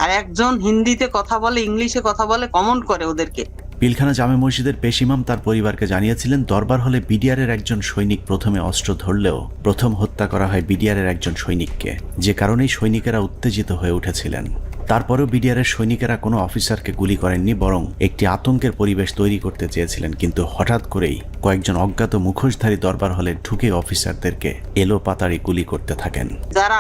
আর একজন হিন্দিতে কথা বলে, ইংলিশে কথা বলে, কমেন্ট করে ওদেরকে। পিলখানা জামে মসজিদের পেশ ইমাম তার পরিবারকে জানিয়েছিলেন, দরবার হলে বিডিআরের একজন সৈনিক প্রথমে অস্ত্র ধরলেও প্রথম হত্যা করা হয় বিডিআরের একজন সৈনিককে, যে কারণেই সৈনিকেরা উত্তেজিত হয়ে উঠেছিলেন। তারপরেও বিডিআরের সৈনিকেরা কোনো অফিসারকে গুলি করেননি, বরং একটি আতঙ্কের পরিবেশ তৈরি করতে চেয়েছিলেন। কিন্তু হঠাৎ করেই কয়েকজন অজ্ঞাত মুখোশধারী দরবার হলে ঢুকে অফিসারদেরকে এলোপাতাড়ি গুলি করতে থাকেন। যারা